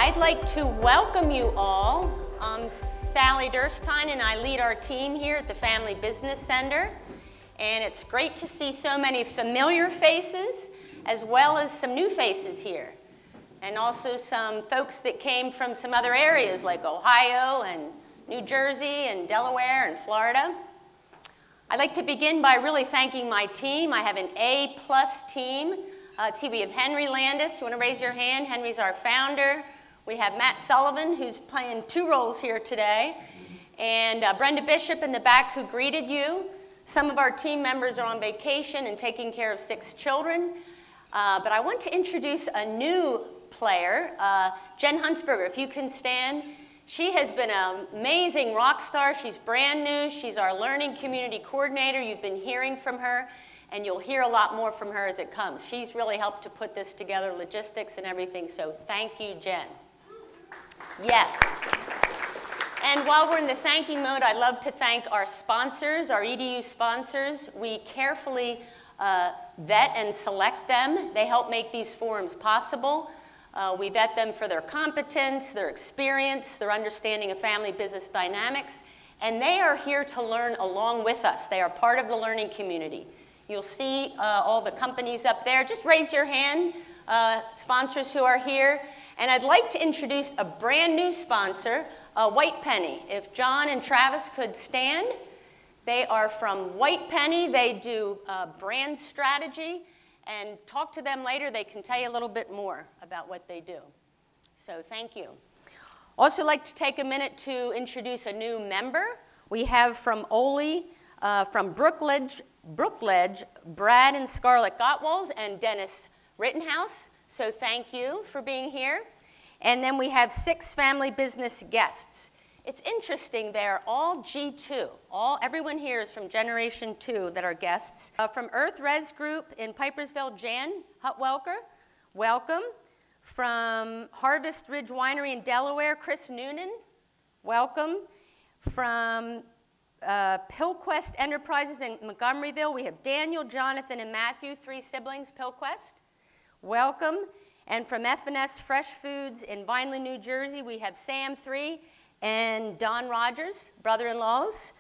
I'd like to welcome you all. I'm Sally Durstein and I lead our team here at the Family Business Center. And it's great to see so many familiar faces as well as some new faces here. And also some folks that came from some other areas like Ohio and New Jersey and Delaware and Florida. I'd like to begin by really thanking my team. I have an A-plus team. Let's see, we have Henry Landis. You want to raise your hand? Henry's our founder. We have Matt Sullivan, who's playing two roles here today. And Brenda Bishop in the back, who greeted you. Some of our team members are on vacation and taking care of 6 children. But I want to introduce a new player, Jen Huntsberger, if you can stand. She has been an amazing rock star. She's brand new. She's our learning community coordinator. You've been hearing from her, and you'll hear a lot more from her as it comes. She's really helped to put this together, logistics and everything, so thank you, Jen. Yes. And while we're in the thanking mode, I'd love to thank our sponsors, our EDU sponsors. We carefully vet and select them. They help make these forums possible. We vet them for their competence, their experience, their understanding of family business dynamics, and they are here to learn along with us. They are part of the learning community. You'll see all the companies up there. Just raise your hand, sponsors who are here. And I'd like to introduce a brand new sponsor, White Penny. If John and Travis could stand. They are from White Penny. They do brand strategy. And talk to them later. They can tell you a little bit more about what they do. So thank you. Also like to take a minute to introduce a new member. We have from Ole, from Brookledge, Brad and Scarlett Gottwalls and Dennis Rittenhouse. So thank you for being here. And then we have 6 family business guests. It's interesting, they're all G2. Everyone here is from Generation 2 that are guests. From Earth Res Group in Pipersville, Jan Hutwelker, welcome. From Harvest Ridge Winery in Delaware, Chris Noonan, welcome. From Pillquest Enterprises in Montgomeryville, we have Daniel, Jonathan, and Matthew, 3 siblings, Pillquest, welcome. And from F&S Fresh Foods in Vineland, New Jersey, we have Sam, 3, and Don Rogers, brother-in-laws.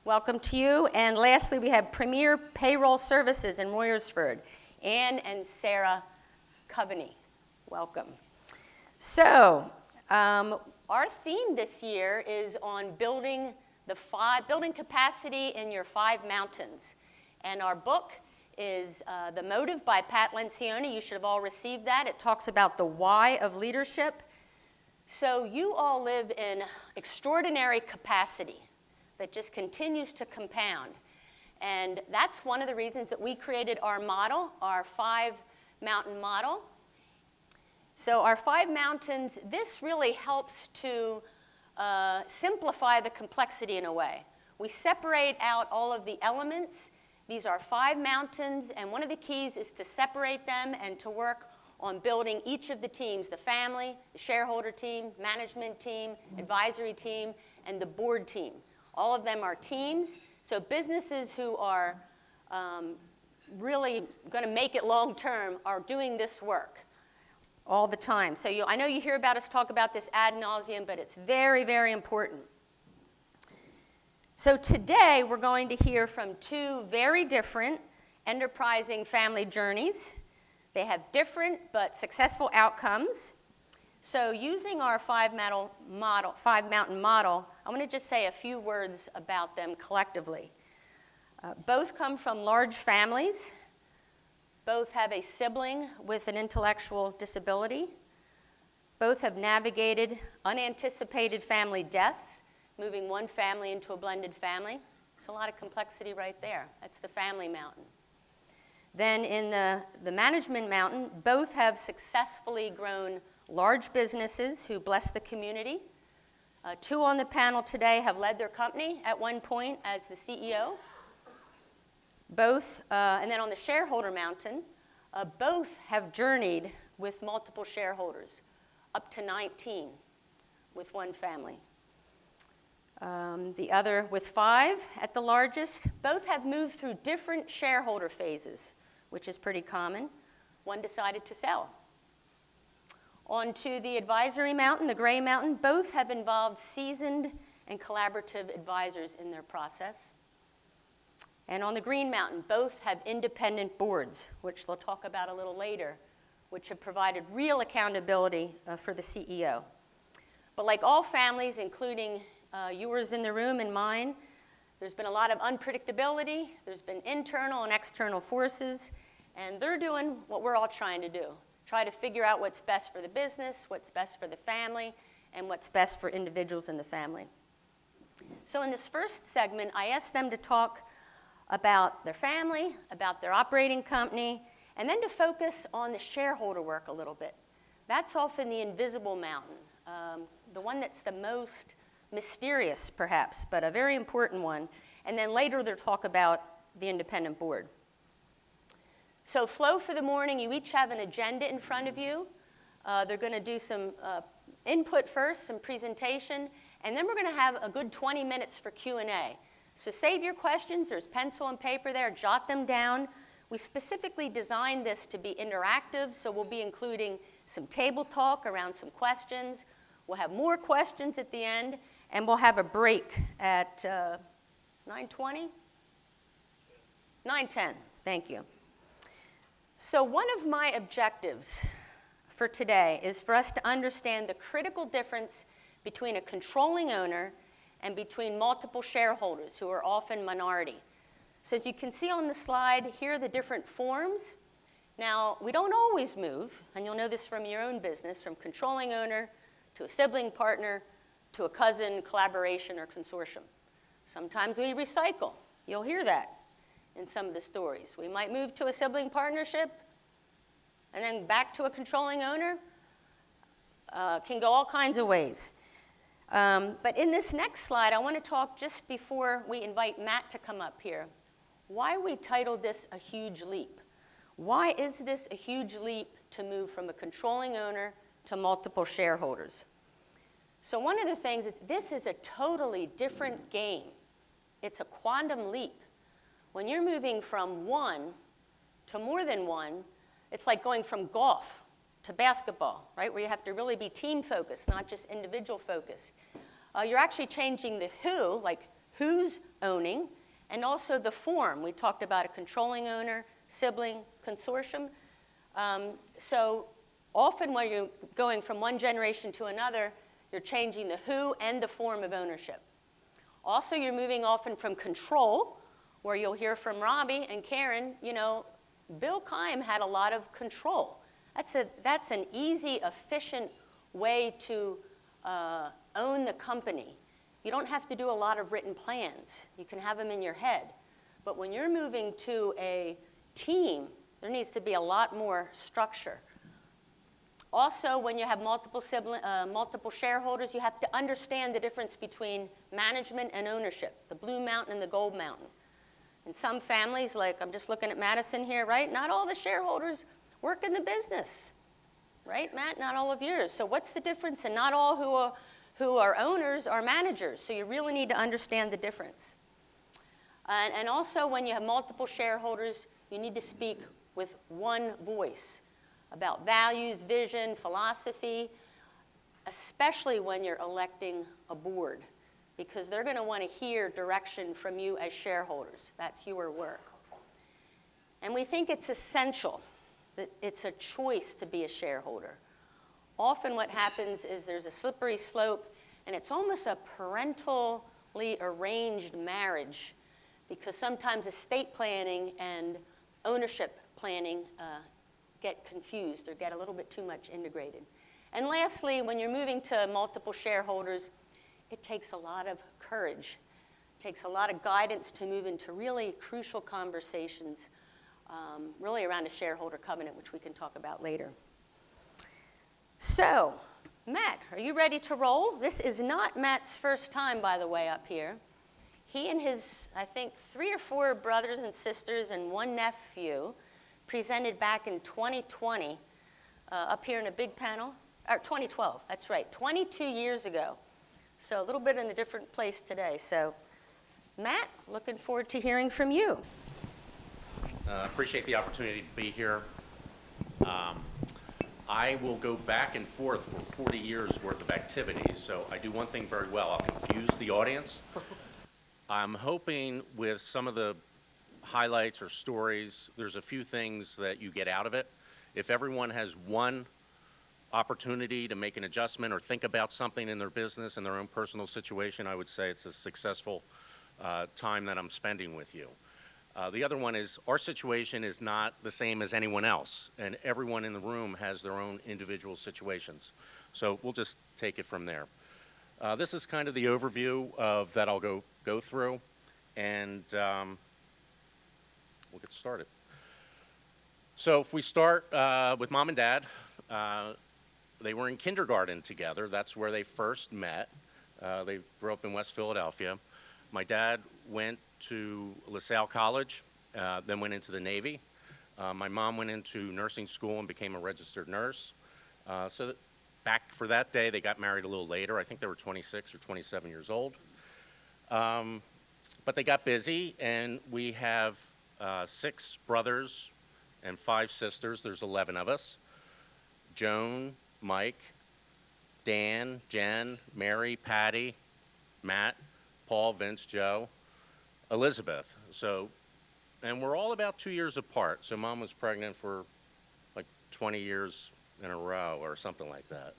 Welcome to you. And lastly, we have Premier Payroll Services in Royersford, Ann and Sarah Coveney. Welcome. So our theme this year is on building capacity in your 5 mountains. And our book is The Motive by Pat Lencioni. You should have all received that. It talks about the why of leadership. So you all live in extraordinary capacity that just continues to compound. And that's one of the reasons that we created our model, our 5-mountain model. So our 5 mountains, this really helps to simplify the complexity in a way. We separate out all of the elements. These are 5 mountains, and one of the keys is to separate them and to work on building each of the teams, the family, the shareholder team, management team, advisory team, and the board team. All of them are teams, so businesses who are really going to make it long term are doing this work all the time. So I know you hear about us talk about this ad nauseum, but it's very, very important. So today we're going to hear from 2 very different enterprising family journeys. They have different but successful outcomes. So using our 5-mountain model, I want to just say a few words about them collectively. Both come from large families. Both have a sibling with an intellectual disability. Both have navigated unanticipated family deaths, moving one family into a blended family. It's a lot of complexity right there. That's the family mountain. Then in the management mountain, both have successfully grown large businesses who bless the community. 2 on the panel today have led their company at one point as the CEO. Both, and then on the shareholder mountain, both have journeyed with multiple shareholders, up to 19 with one family. The other with 5 at the largest. Both have moved through different shareholder phases, which is pretty common. One decided to sell. onto the advisory mountain, the gray mountain. Both have involved seasoned and collaborative advisors in their process. And on the green mountain, both have independent boards, which they'll talk about a little later, which have provided real accountability for the CEO. But like all families, including yours in the room and mine, there's been a lot of unpredictability. There's been internal and external forces, and they're doing what we're all trying to do. Try to figure out what's best for the business, what's best for the family, and what's best for individuals in the family. So in this first segment, I asked them to talk about their family, about their operating company, and then to focus on the shareholder work a little bit. That's often the invisible mountain, the one that's the most mysterious, perhaps, but a very important one. And then later they'll talk about the independent board. So flow for the morning, you each have an agenda in front of you. They're going to do some input first, some presentation, and then we're going to have a good 20 minutes for Q&A. So save your questions. There's pencil and paper there. Jot them down. We specifically designed this to be interactive, so we'll be including some table talk around some questions. We'll have more questions at the end, and we'll have a break at 9:20? 9:10. Thank you. So one of my objectives for today is for us to understand the critical difference between a controlling owner and between multiple shareholders who are often minority. So as you can see on the slide, here are the different forms. Now, we don't always move, and you'll know this from your own business, from controlling owner to a sibling partner to a cousin, collaboration, or consortium. Sometimes we recycle. You'll hear that in some of the stories. We might move to a sibling partnership and then back to a controlling owner. Can go all kinds of ways. But in this next slide, I want to talk just before we invite Matt to come up here, why we titled this A Huge Leap. Why is this a huge leap to move from a controlling owner to multiple shareholders? So one of the things is this is a totally different game. It's a quantum leap. When you're moving from one to more than one, it's like going from golf to basketball, right? Where you have to really be team focused, not just individual focused. You're actually changing the who, like who's owning, and also the form. We talked about a controlling owner, sibling, consortium. So often when you're going from one generation to another, you're changing the who and the form of ownership. Also, you're moving often from control, where you'll hear from Robbie and Karen, you know, Bill Keim had a lot of control. That's an easy, efficient way to own the company. You don't have to do a lot of written plans. You can have them in your head. But when you're moving to a team, there needs to be a lot more structure. Also, when you have multiple shareholders, you have to understand the difference between management and ownership, the blue mountain and the gold mountain. In some families, like I'm just looking at Madison here, right? Not all the shareholders work in the business, right, Matt? Not all of yours. So what's the difference? And not all who are owners are managers. So you really need to understand the difference. And also, when you have multiple shareholders, you need to speak with one voice about values, vision, philosophy, especially when you're electing a board, because they're going to want to hear direction from you as shareholders. That's your work. And we think it's essential that it's a choice to be a shareholder. Often what happens is there's a slippery slope, and it's almost a parentally arranged marriage, because sometimes estate planning and ownership planning get confused or get a little bit too much integrated. And lastly, when you're moving to multiple shareholders, it takes a lot of courage. It takes a lot of guidance to move into really crucial conversations, really around a shareholder covenant, which we can talk about later. So, Matt, are you ready to roll? This is not Matt's first time, by the way, up here. He and his, I think, 3 or 4 brothers and sisters and 1 nephew presented back in 2020 up here in a big panel, or 2012, that's right, 22 years ago. So a little bit in a different place today. So, Matt, looking forward to hearing from you. Appreciate the opportunity to be here. I will go back and forth for 40 years worth of activities. So I do one thing very well. I'll confuse the audience. I'm hoping with some of the highlights or stories, there's a few things that you get out of it. If everyone has one opportunity to make an adjustment or think about something in their business and their own personal situation, I would say it's a successful time that I'm spending with you. The other one is our situation is not the same as anyone else, and everyone in the room has their own individual situations. So we'll just take it from there. This is kind of the overview of that I'll go through, and we'll get started. So if we start with mom and dad, they were in kindergarten together. That's where they first met. They grew up in West Philadelphia. My dad went to LaSalle College, then went into the Navy. My mom went into nursing school and became a registered nurse. Back for that day, they got married a little later. I think they were 26 or 27 years old. But they got busy, and we have 6 brothers and 5 sisters. There's 11 of us. Joan, Mike, Dan, Jen, Mary, Patty, Matt, Paul, Vince, Joe, Elizabeth. And we're all about 2 years apart. So mom was pregnant for like 20 years in a row or something like that.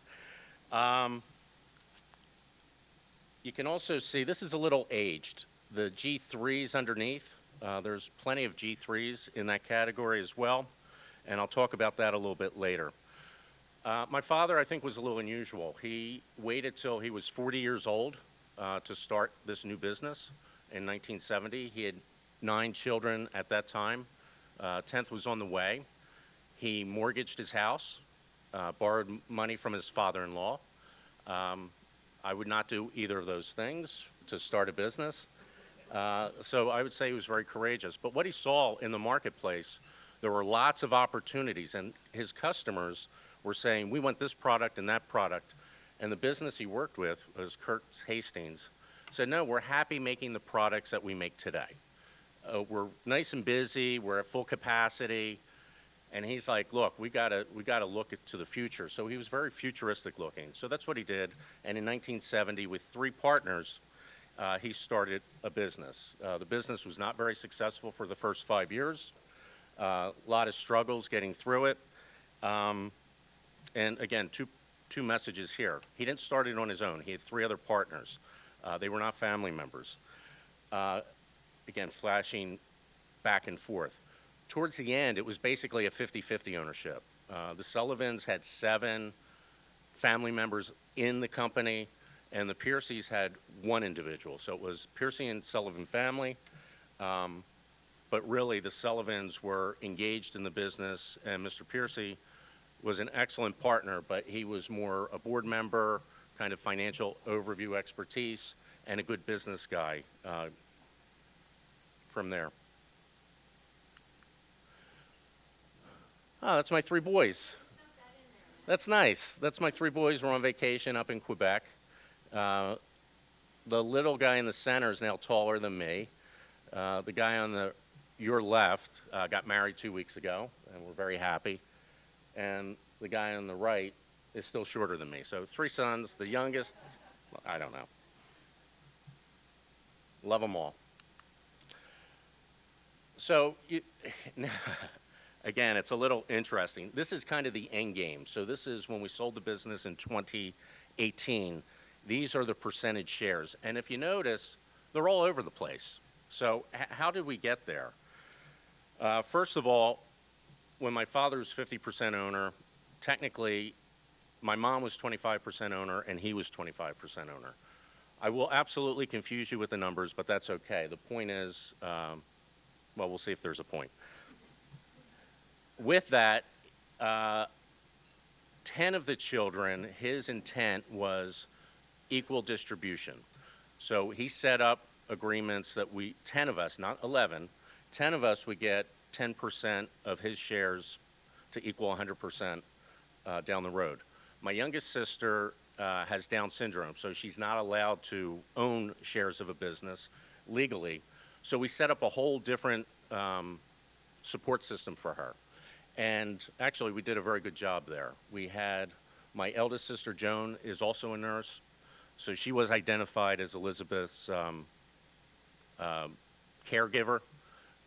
You can also see, this is a little aged. The G3s underneath, there's plenty of G3s in that category as well. And I'll talk about that a little bit later. My father, I think, was a little unusual. He waited till he was 40 years old to start this new business in 1970. He had 9 children at that time. 10th was on the way. He mortgaged his house, borrowed money from his father-in-law. I would not do either of those things to start a business. So I would say he was very courageous. But what he saw in the marketplace, there were lots of opportunities, and his customers were saying, we want this product and that product. And the business he worked with was Kurt Hastings, said, no, we're happy making the products that we make today. We're nice and busy, we're at full capacity. And he's like, look, we gotta look to the future. So he was very futuristic looking. So that's what he did. And in 1970, with 3 partners, he started a business. The business was not very successful for the first 5 years. A lot of struggles getting through it. And again, two messages here. He didn't start it on his own. He had 3 other partners. They were not family members. Again, flashing back and forth. Towards the end, it was basically a 50-50 ownership. The Sullivans had 7 family members in the company, and the Piercys had 1 individual. So it was Piercy and Sullivan family. But really, the Sullivans were engaged in the business, and Mr. Piercy was an excellent partner, but he was more a board member, kind of financial overview expertise, and a good business guy from there. Oh, that's my 3 boys. That's nice. That's my 3 boys. We're on vacation up in Quebec. The little guy in the center is now taller than me. The guy on your left got married 2 weeks ago, and we're very happy. And the guy on the right is still shorter than me. So 3 sons, the youngest, I don't know. Love them all. So, again, it's a little interesting. This is kind of the end game. So this is when we sold the business in 2018. These are the percentage shares. And if you notice, they're all over the place. So how did we get there? First of all, when my father was 50% owner, technically, my mom was 25% owner, and he was 25% owner. I will absolutely confuse you with the numbers, but that's okay. The point is, well, we'll see if there's a point. With that, 10 of the children, his intent was equal distribution. So he set up agreements that 10 of us, not 11, 10 of us would get 10% of his shares to equal 100% down the road. My youngest sister has Down syndrome, so she's not allowed to own shares of a business legally. So we set up a whole different support system for her. And actually, we did a very good job there. We had my eldest sister, Joan, is also a nurse. So she was identified as Elizabeth's caregiver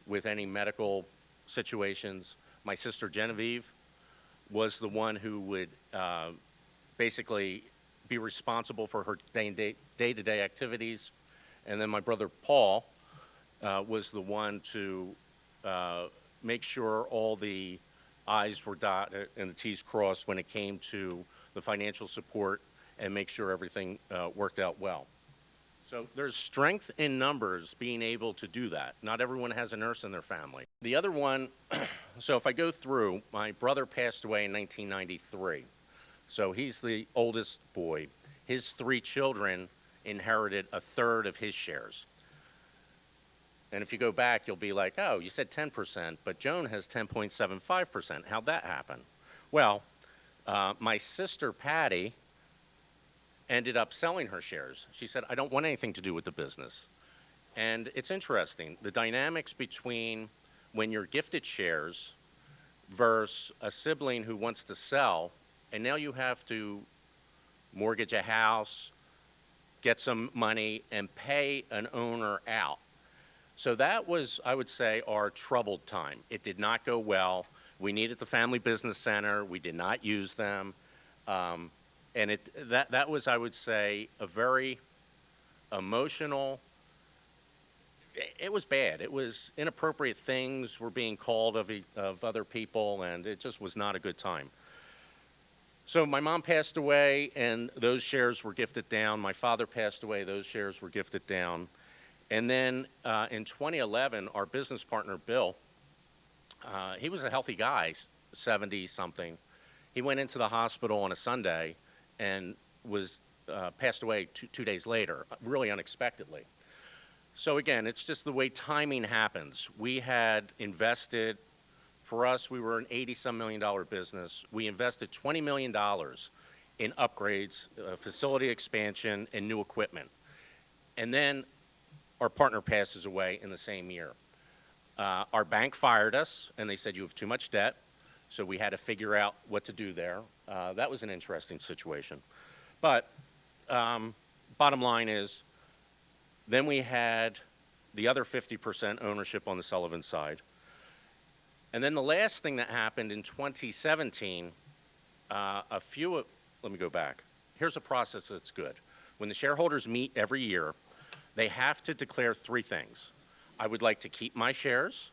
with any medical situations. My sister, Genevieve, was the one who would basically be responsible for her day-to-day activities. And then my brother, Paul, was the one to make sure all the I's were dotted and the T's crossed when it came to the financial support and make sure everything worked out well. So there's strength in numbers being able to do that. Not everyone has a nurse in their family. The other one, so if I go through, my brother passed away in 1993. So he's the oldest boy. His 3 children inherited a third of his shares. And if you go back, you'll be like, oh, you said 10%, but Joan has 10.75%. How'd that happen? Well, my sister, Patty, ended up selling her shares. She said, I don't want anything to do with the business. And it's interesting, the dynamics between when you're gifted shares versus a sibling who wants to sell, and now you have to mortgage a house, get some money, and pay an owner out. So that was, I would say, our troubled time. It did not go well. We needed the Family Business Center. We did not use them. And that was, I would say, a very emotional, it was bad. It was inappropriate things were being called of other people, and it just was not a good time. So my mom passed away, and those shares were gifted down. My father passed away, those shares were gifted down. And then in 2011, our business partner, Bill, he was a healthy guy, 70-something. He went into the hospital on a Sunday and was passed away two days later, really unexpectedly. So again, it's just the way timing happens. We had invested, for us, we were an $80-some million business. We invested $20 million in upgrades, facility expansion, and new equipment. And then our partner passes away in the same year. Our bank fired us, and they said, you have too much debt. So we had to figure out what to do there. That was an interesting situation. But bottom line is, then we had the other 50% ownership on the Sullivan side. And then the last thing that happened in 2017, let me go back. Here's a process that's good. When the shareholders meet every year, they have to declare 3 things. I would like to keep my shares,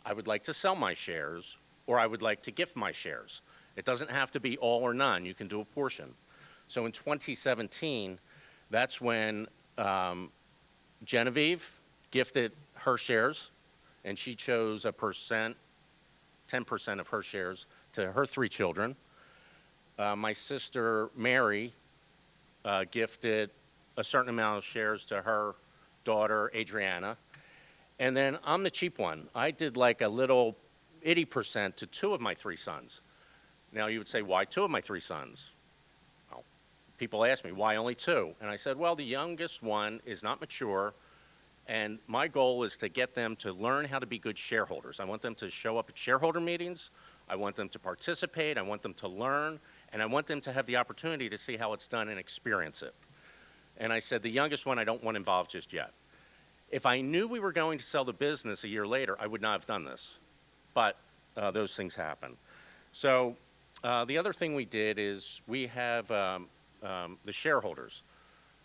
I would like to sell my shares, or I would like to gift my shares. It doesn't have to be all or none. You can do a portion. So in 2017, that's when Genevieve gifted her shares, and she chose 10% of her shares to her 3 children. My sister Mary gifted a certain amount of shares to her daughter Adriana. And then I'm the cheap one. I did like a little itty percent to 2 of my 3 sons. Now you would say, why 2 of my 3 sons? Well, people ask me, why only 2? And I said, well, the youngest one is not mature, and my goal is to get them to learn how to be good shareholders. I want them to show up at shareholder meetings. I want them to participate. I want them to learn, and I want them to have the opportunity to see how it's done and experience it. And I said, the youngest one I don't want involved just yet. If I knew we were going to sell the business a year later, I would not have done this. But those things happen. So the other thing we did is we have the shareholders.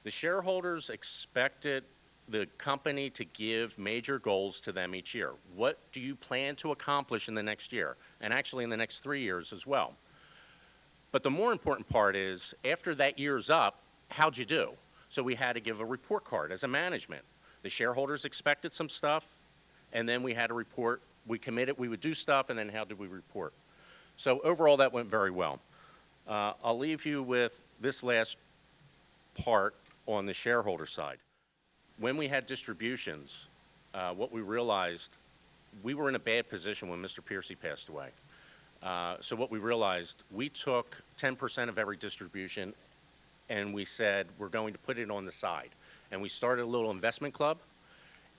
The shareholders expected the company to give major goals to them each year. What do you plan to accomplish in the next year? And actually in the next 3 years as well. But the more important part is, after that year's up, how'd you do? So we had to give a report card as a management. The shareholders expected some stuff, and then we had to report. We committed we would do stuff, and then how did we report? So overall, that went very well. I'll leave you with this last part on the shareholder side. When we had distributions, what we realized, we were in a bad position when Mr. Piercy passed away. So what we realized, we took 10% of every distribution, and we said, we're going to put it on the side. And we started a little investment club,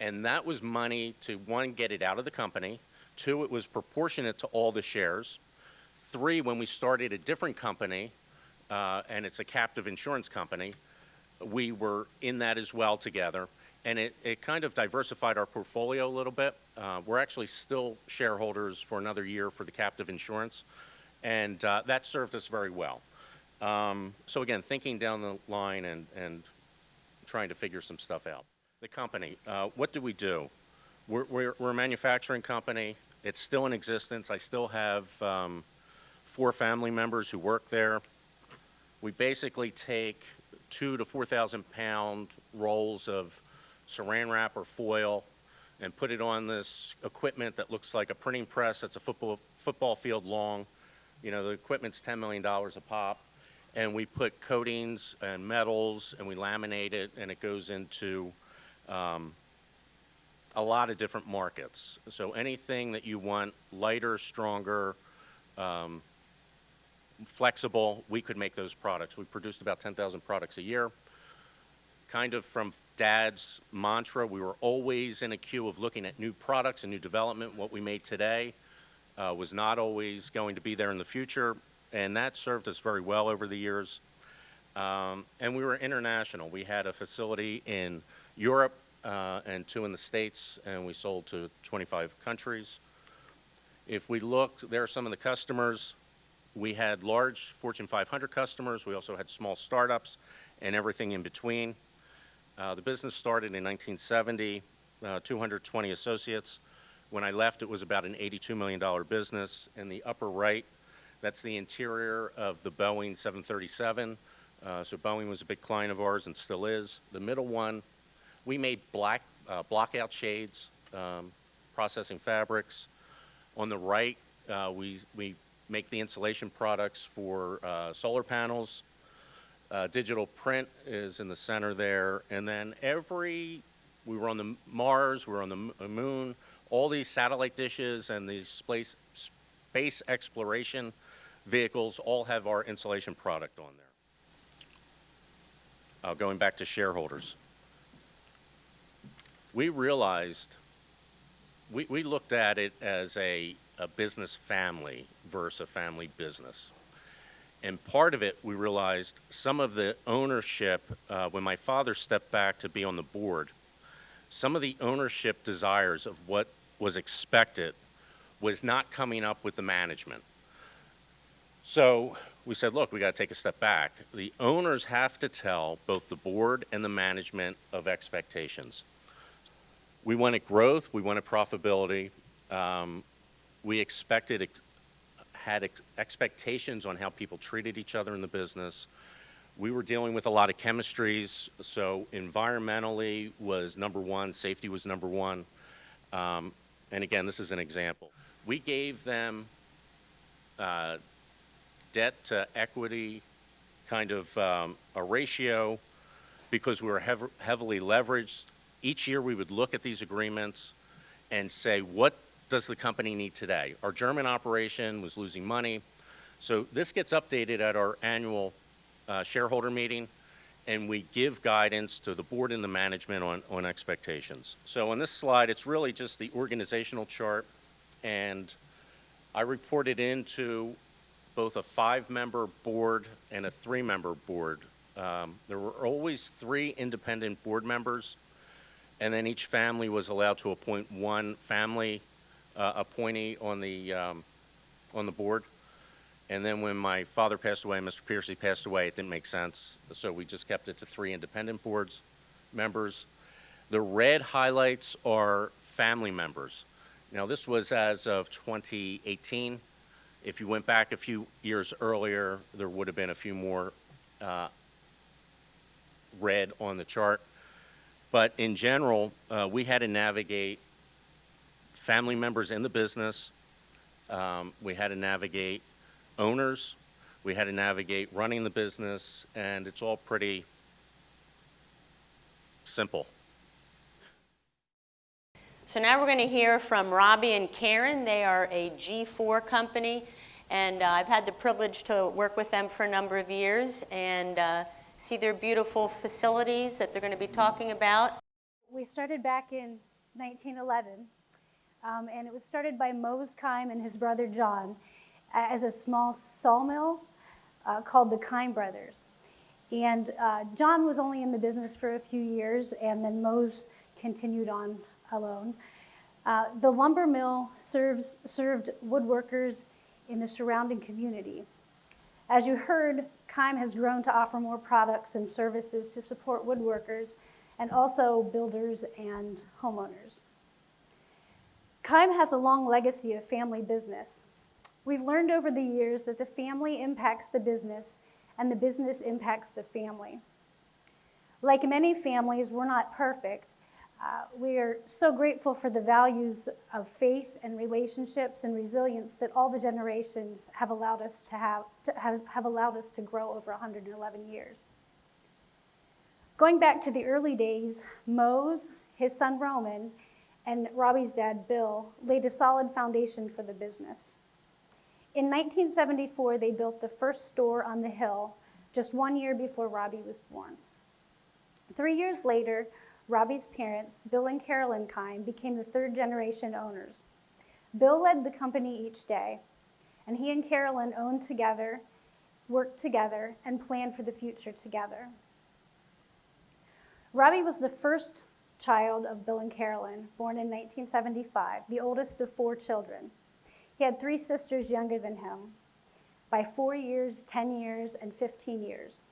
and that was money to, 1, get it out of the company, 2, it was proportionate to all the shares. 3, when we started a different company, and it's a captive insurance company, we were in that as well together. And it kind of diversified our portfolio a little bit. We're actually still shareholders for another year for the captive insurance, and that served us very well. So again, thinking down the line and trying to figure some stuff out. The company, what do we do? We're a manufacturing company. It's still in existence. I still have 4 family members who work there. We basically take 2,000 to 4,000 pound rolls of saran wrap or foil and put it on this equipment that looks like a printing press that's a football field long. You know, the equipment's $10 million a pop. And we put coatings and metals and we laminate it, and it goes into a lot of different markets. So anything that you want lighter, stronger, flexible, we could make those products. We produced about 10,000 products a year. Kind of from Dad's mantra, we were always in a queue of looking at new products and new development. What we made today was not always going to be there in the future, and that served us very well over the years. And we were international. We had a facility in Europe and 2 in the States, and we sold to 25 countries. If we looked, there are some of the customers. We had large Fortune 500 customers. We also had small startups and everything in between. The business started in 1970, 220 associates. When I left, it was about an $82 million business. In the upper right, that's the interior of the Boeing 737. So Boeing was a big client of ours and still is. The middle one, we made blockout shades, processing fabrics. On the right, we make the insulation products for solar panels. Digital print is in the center there. And then we were on the Mars, we were on the moon, all these satellite dishes and these space exploration vehicles all have our insulation product on there. Going back to shareholders. We realized, we looked at it as a business family versus a family business. And part of it, we realized some of the ownership, when my father stepped back to be on the board, some of the ownership desires of what was expected was not coming up with the management. So we said, look, we got to take a step back. The owners have to tell both the board and the management of expectations. We wanted growth, we wanted profitability. We had expectations on how people treated each other in the business. We were dealing with a lot of chemistries, so environmentally was number one, safety was number one. And again, this is an example. We gave them debt to equity kind of a ratio because we were heavily leveraged. Each year we would look at these agreements and say, what does the company need today? Our German operation was losing money. So this gets updated at our annual shareholder meeting, and we give guidance to the board and the management on expectations. So on this slide, it's really just the organizational chart, and I reported into both a 5-member board and a 3-member board. There were always 3 independent board members, and then each family was allowed to appoint 1 family appointee on the board. And then when my father passed away and Mr. Piercy passed away, it didn't make sense. So we just kept it to 3 independent boards members. The red highlights are family members. Now this was as of 2018. If you went back a few years earlier, there would have been a few more red on the chart. But in general, we had to navigate family members in the business. We had to navigate owners. We had to navigate running the business, and it's all pretty simple. So now we're going to hear from Robbie and Karen. They are a G4 company, and I've had the privilege to work with them for a number of years and see their beautiful facilities that they're going to be talking about. We started back in 1911. And it was started by Mose Kime and his brother John as a small sawmill called the Kime Brothers. And John was only in the business for a few years, and then Mose continued on alone. The lumber mill served woodworkers in the surrounding community. As you heard, Kime has grown to offer more products and services to support woodworkers and also builders and homeowners. Kime has a long legacy of family business. We've learned over the years that the family impacts the business and the business impacts the family. Like many families, we're not perfect. We are so grateful for the values of faith and relationships and resilience that all the generations have allowed us have allowed us to grow over 111 years. Going back to the early days, Mose, his son Roman, and Robbie's dad Bill laid a solid foundation for the business. In 1974, they built the first store on the hill, just 1 year before Robbie was born. 3 years later, Robbie's parents, Bill and Carolyn Kime, became the third generation owners. Bill led the company each day, and he and Carolyn owned together, worked together, and planned for the future together. Robbie was the first child of Bill and Carolyn, born in 1975, the oldest of 4 children. He had 3 sisters younger than him by 4 years, 10 years, and 15 years.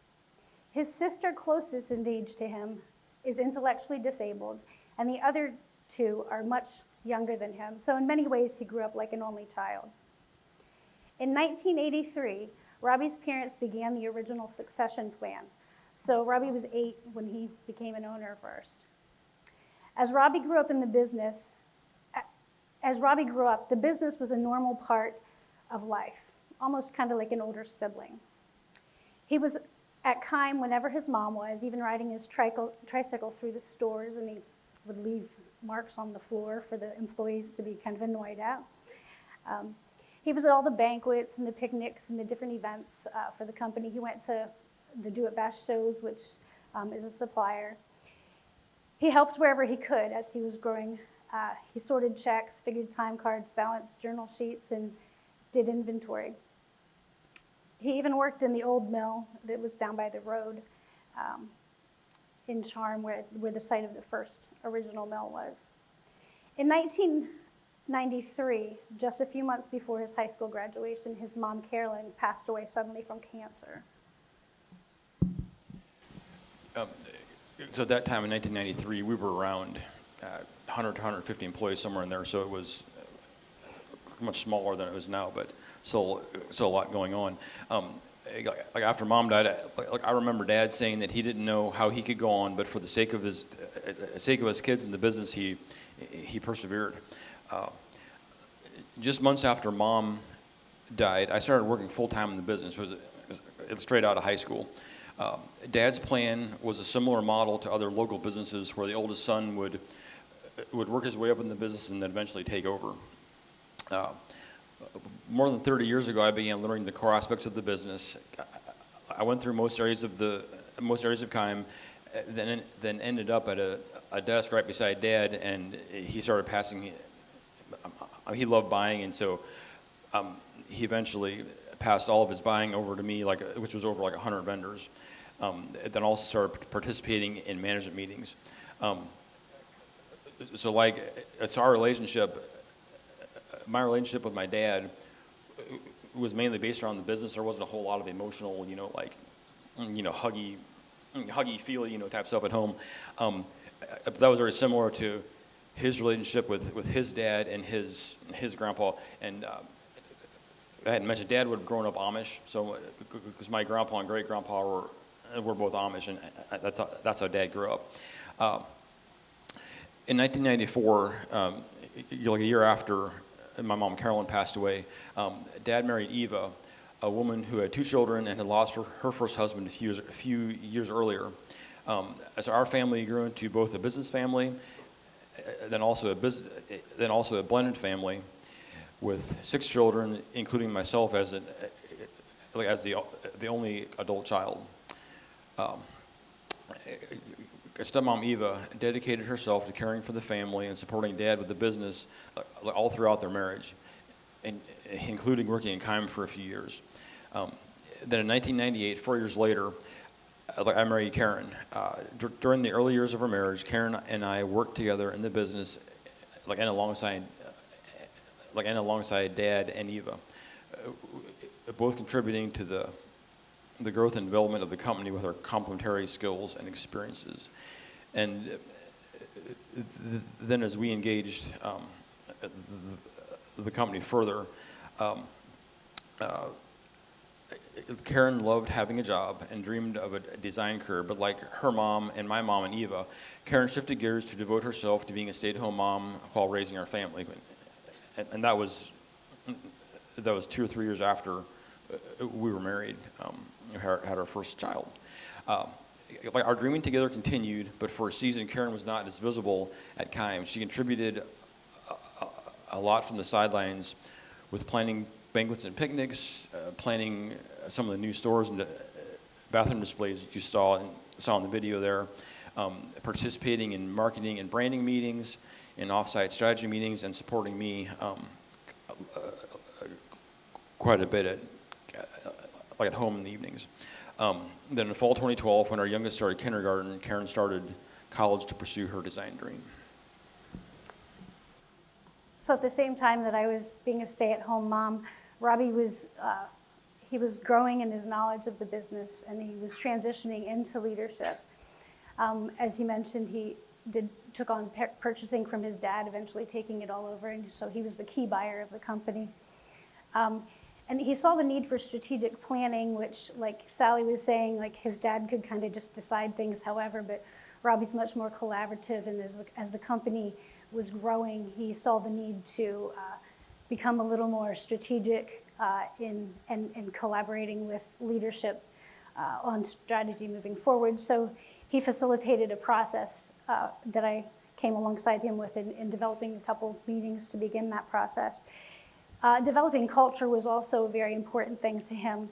His sister closest in age to him is intellectually disabled, and the other 2 are much younger than him. So in many ways, he grew up like an only child. In 1983, Robbie's parents began the original succession plan. So Robbie was 8 when he became an owner first. As Robbie grew up, the business was a normal part of life, almost kind of like an older sibling. He was at Kime whenever his mom was, even riding his tricycle through the stores, and he would leave marks on the floor for the employees to be kind of annoyed at. He was at all the banquets and the picnics and the different events for the company. He went to the Do It Best shows, which is a supplier. He helped wherever he could as he was growing. He sorted checks, figured time cards, balanced journal sheets, and did inventory. He even worked in the old mill that was down by the road in Charm, where the site of the first original mill was. In 1993, just a few months before his high school graduation, his mom, Carolyn, passed away suddenly from cancer. So at that time in 1993, we were around 100 to 150 employees, somewhere in there, so it was much smaller than it is now, but still a lot going on. Like after Mom died, I remember Dad saying that he didn't know how he could go on, but for the sake of his kids and the business, he persevered. Just months after Mom died, I started working full-time in the business. It was straight out of high school. Dad's plan was a similar model to other local businesses, where the oldest son would work his way up in the business and then eventually take over. More than 30 years ago, I began learning the core aspects of the business. I went through most areas of Kime, then ended up at a desk right beside Dad, and he started passing me. He loved buying, and so he eventually passed all of his buying over to me, which was over 100 vendors. Then also started participating in management meetings. So it's our relationship. My relationship with my dad was mainly based around the business. There wasn't a whole lot of emotional, huggy, feely, type stuff at home. But that was very similar to his relationship with his dad and his grandpa. And I hadn't mentioned Dad would have grown up Amish, so because my grandpa and great grandpa were both Amish, and that's how Dad grew up. In 1994, a year after my mom Carolyn passed away, Dad married Eva, a woman who had 2 children and had lost her first husband a few years earlier. As our family grew into both a business family, then also a blended family with 6 children, including myself as the only adult child. stepmom Eva dedicated herself to caring for the family and supporting Dad with the business all throughout their marriage, including working in Keim for a few years. Then in 1998, 4 years later, I married Karen. During the early years of our marriage, Karen and I worked together in the business, and alongside Dad and Eva, both contributing to the growth and development of the company with our complementary skills and experiences. And then as we engaged the company further, Karen loved having a job and dreamed of a design career, but like her mom and my mom and Eva, Karen shifted gears to devote herself to being a stay-at-home mom while raising our family. And that was 2 or 3 years after we were married, had our first child. Our dreaming together continued, but for a season, Karen was not as visible at Keim. She contributed a lot from the sidelines with planning banquets and picnics, planning some of the new stores and bathroom displays that you saw in the video there, participating in marketing and branding meetings, in off-site strategy meetings, and supporting me quite a bit at home in the evenings. Then in fall 2012, when our youngest started kindergarten, Karen started college to pursue her design dream. So at the same time that I was being a stay-at-home mom, Robbie was he was growing in his knowledge of the business, and he was transitioning into leadership. As he mentioned, he took on purchasing from his dad, eventually taking it all over, and so he was the key buyer of the company. And he saw the need for strategic planning, which, like Sally was saying, like his dad could kind of just decide things however, but Robbie's much more collaborative, and as the company was growing, he saw the need to become a little more strategic in collaborating with leadership on strategy moving forward. So he facilitated a process that I came alongside him with in developing a couple meetings to begin that process. Developing culture was also a very important thing to him.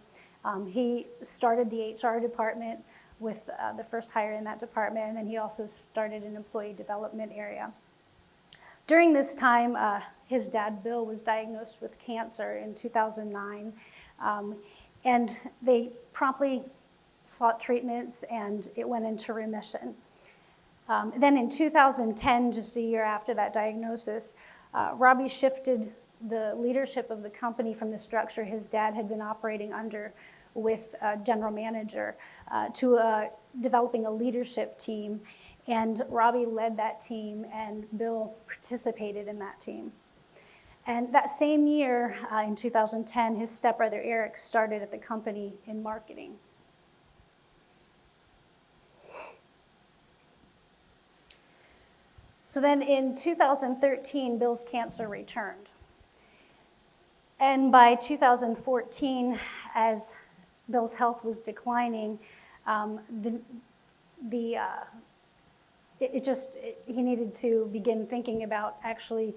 He started the HR department with the first hire in that department, and then he also started an employee development area. During this time, his dad, Bill, was diagnosed with cancer in 2009, and they promptly sought treatments, and it went into remission. Then in 2010, just a year after that diagnosis, Robbie shifted the leadership of the company from the structure his dad had been operating under with a general manager to developing a leadership team. And Robbie led that team, and Bill participated in that team. And that same year, in 2010, his stepbrother Eric started at the company in marketing. So then in 2013, Bill's cancer returned. And by 2014, as Bill's health was declining, he needed to begin thinking about actually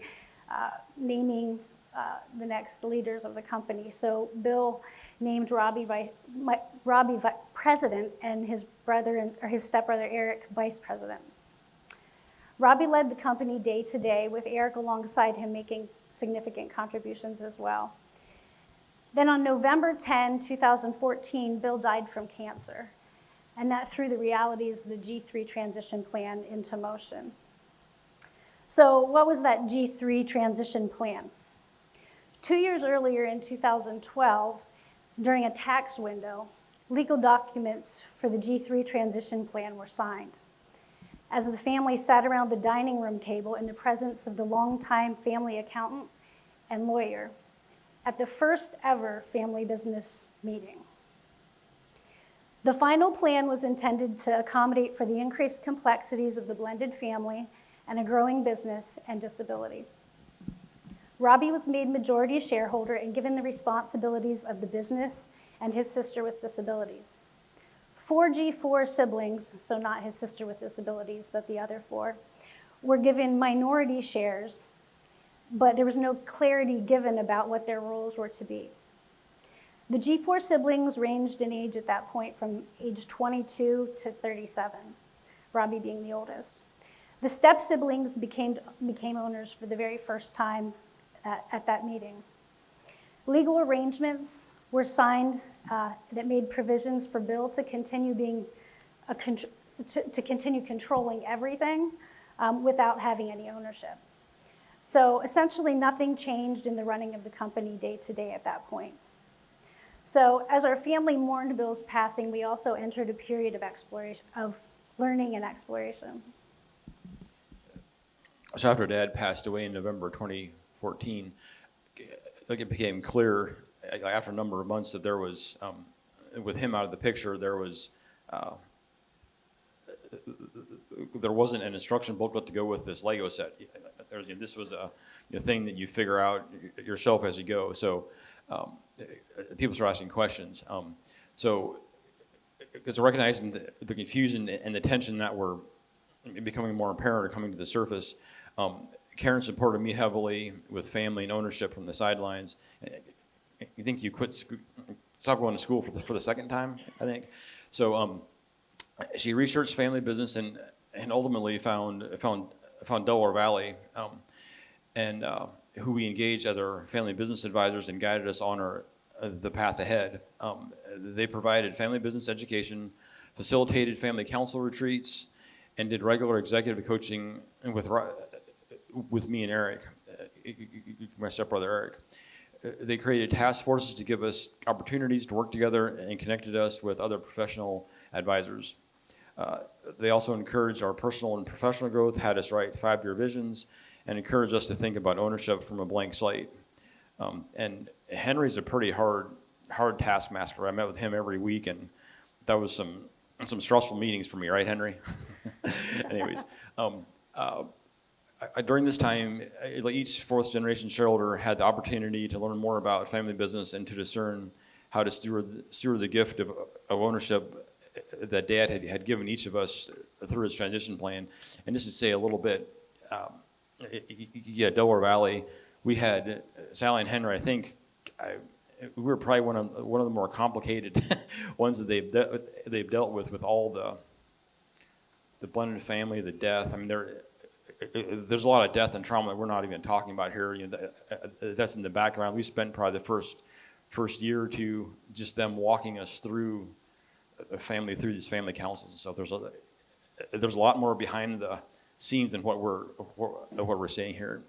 naming the next leaders of the company. So Bill named Robbie president, and his stepbrother Eric vice president. Robbie led the company day to day, with Eric alongside him making significant contributions as well. Then on November 10, 2014, Bill died from cancer, and that threw the realities of the G3 transition plan into motion. So what was that G3 transition plan? 2 years earlier in 2012, during a tax window, legal documents for the G3 transition plan were signed. As the family sat around the dining room table in the presence of the longtime family accountant and lawyer at the first ever family business meeting. The final plan was intended to accommodate for the increased complexities of the blended family and a growing business and disability. Robbie was made majority shareholder and given the responsibilities of the business and his sister with disabilities. 4 G4 siblings, so not his sister with disabilities, but the other 4, were given minority shares, but there was no clarity given about what their roles were to be. The G4 siblings ranged in age at that point from age 22 to 37. Robbie being the oldest. The step siblings became owners for the very first time at that meeting. Legal arrangements were signed that made provisions for Bill to continue to continue controlling everything without having any ownership. So essentially nothing changed in the running of the company day to day at that point. So as our family mourned Bill's passing, we also entered a period of exploration, of learning and exploration. So after Dad passed away in November 2014, it became clear after a number of months that there was, with him out of the picture, there wasn't an instruction booklet to go with this Lego set. This was a thing that you figure out yourself as you go. So people start asking questions. So because recognizing the confusion and the tension that were becoming more apparent or coming to the surface, Karen supported me heavily with family and ownership from the sidelines. You think you stop going to school for the second time, I think. So she researched family business and ultimately found Delaware Valley, and who we engaged as our family business advisors and guided us on the path ahead. They provided family business education, facilitated family council retreats, and did regular executive coaching with me and Eric, my stepbrother Eric. They created task forces to give us opportunities to work together and connected us with other professional advisors. They also encouraged our personal and professional growth, had us write 5-year visions, and encouraged us to think about ownership from a blank slate. And Henry's a pretty hard taskmaster. I met with him every week, and that was some stressful meetings for me, right, Henry? Anyways, during this time, each fourth generation shareholder had the opportunity to learn more about family business and to discern how to steward the gift of ownership that Dad had given each of us through his transition plan. And just to say a little bit, Delaware Valley, we had Sally and Henry. I think we were probably one of the more complicated ones that they've dealt with all the blended family, the death. I mean, there's a lot of death and trauma that we're not even talking about here. That's in the background. We spent probably the first year or two just them walking us through the family, through these family councils and stuff. There's a lot more behind the scenes than what we're saying here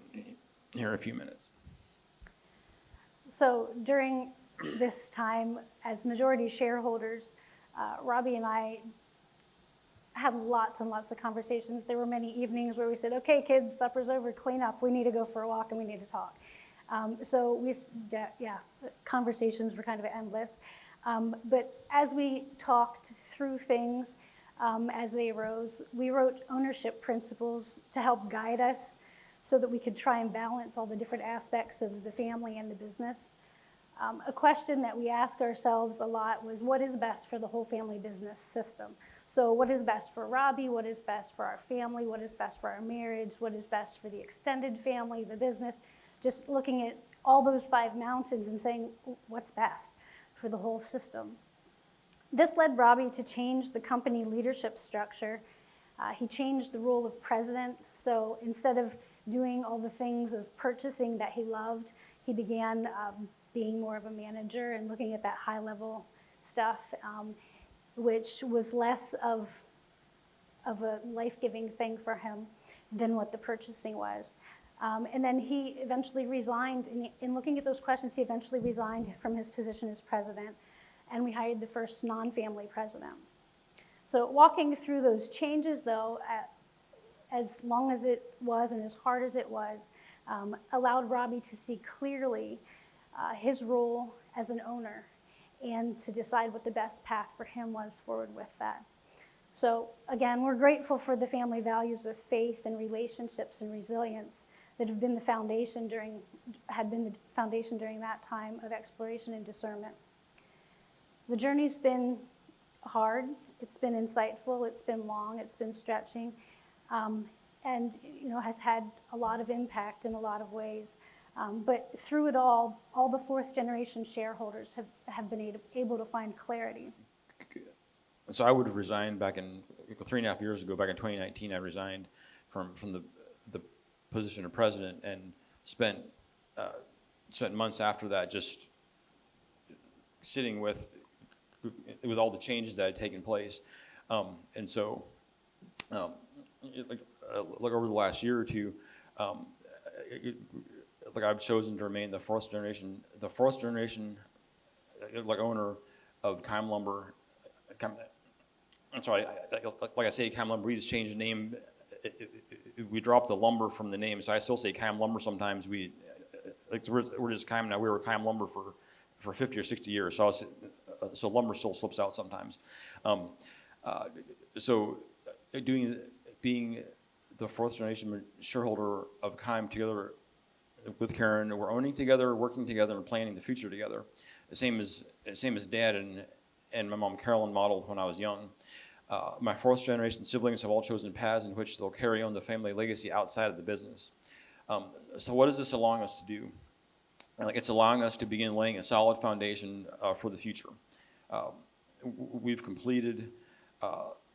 in a few minutes. So during this time, as majority shareholders, Robbie and I had lots and lots of conversations. There were many evenings where we said, okay, kids, supper's over, clean up. We need to go for a walk and we need to talk. Conversations were kind of endless. But as we talked through things as they arose, we wrote ownership principles to help guide us so that we could try and balance all the different aspects of the family and the business. A question that we asked ourselves a lot was, what is best for the whole family business system? So what is best for Robbie? What is best for our family? What is best for our marriage? What is best for the extended family, the business? Just looking at all those 5 mountains and saying, what's best for the whole system? This led Robbie to change the company leadership structure. He changed the role of president. So instead of doing all the things of purchasing that he loved, he began being more of a manager and looking at that high-level stuff, which was less of a life-giving thing for him than what the purchasing was. And then he eventually resigned. In looking at those questions, he eventually resigned from his position as president, and we hired the first non-family president. So walking through those changes, though, as long as it was and as hard as it was, allowed Robbie to see clearly his role as an owner and to decide what the best path for him was forward with that. So again, we're grateful for the family values of faith and relationships and resilience that have been the foundation during that time of exploration and discernment. The journey's been hard, it's been insightful, it's been long, it's been stretching, and has had a lot of impact in a lot of ways. But through it all the fourth generation shareholders have been able to find clarity. so I would have resigned back in 3.5 years ago. Back in 2019, I resigned from the position of president and spent months after that just sitting with all the changes that had taken place, and so like over the last year or two, like I've chosen to remain the fourth generation like owner of Keim Lumber. I'm sorry, like I say Keim Lumber, we just changed the name. We dropped the lumber from the name, so I still say Keim Lumber sometimes. We're just Keim now. We were Keim Lumber for 50 or 60 years, so lumber still slips out sometimes. So being the fourth generation shareholder of Keim together with Karen, we're owning together, working together, and planning the future together. The same as Dad and my mom Carolyn modeled when I was young. My fourth generation siblings have all chosen paths in which they'll carry on the family legacy outside of the business. So what is this allowing us to do? It's allowing us to begin laying a solid foundation for the future. We've completed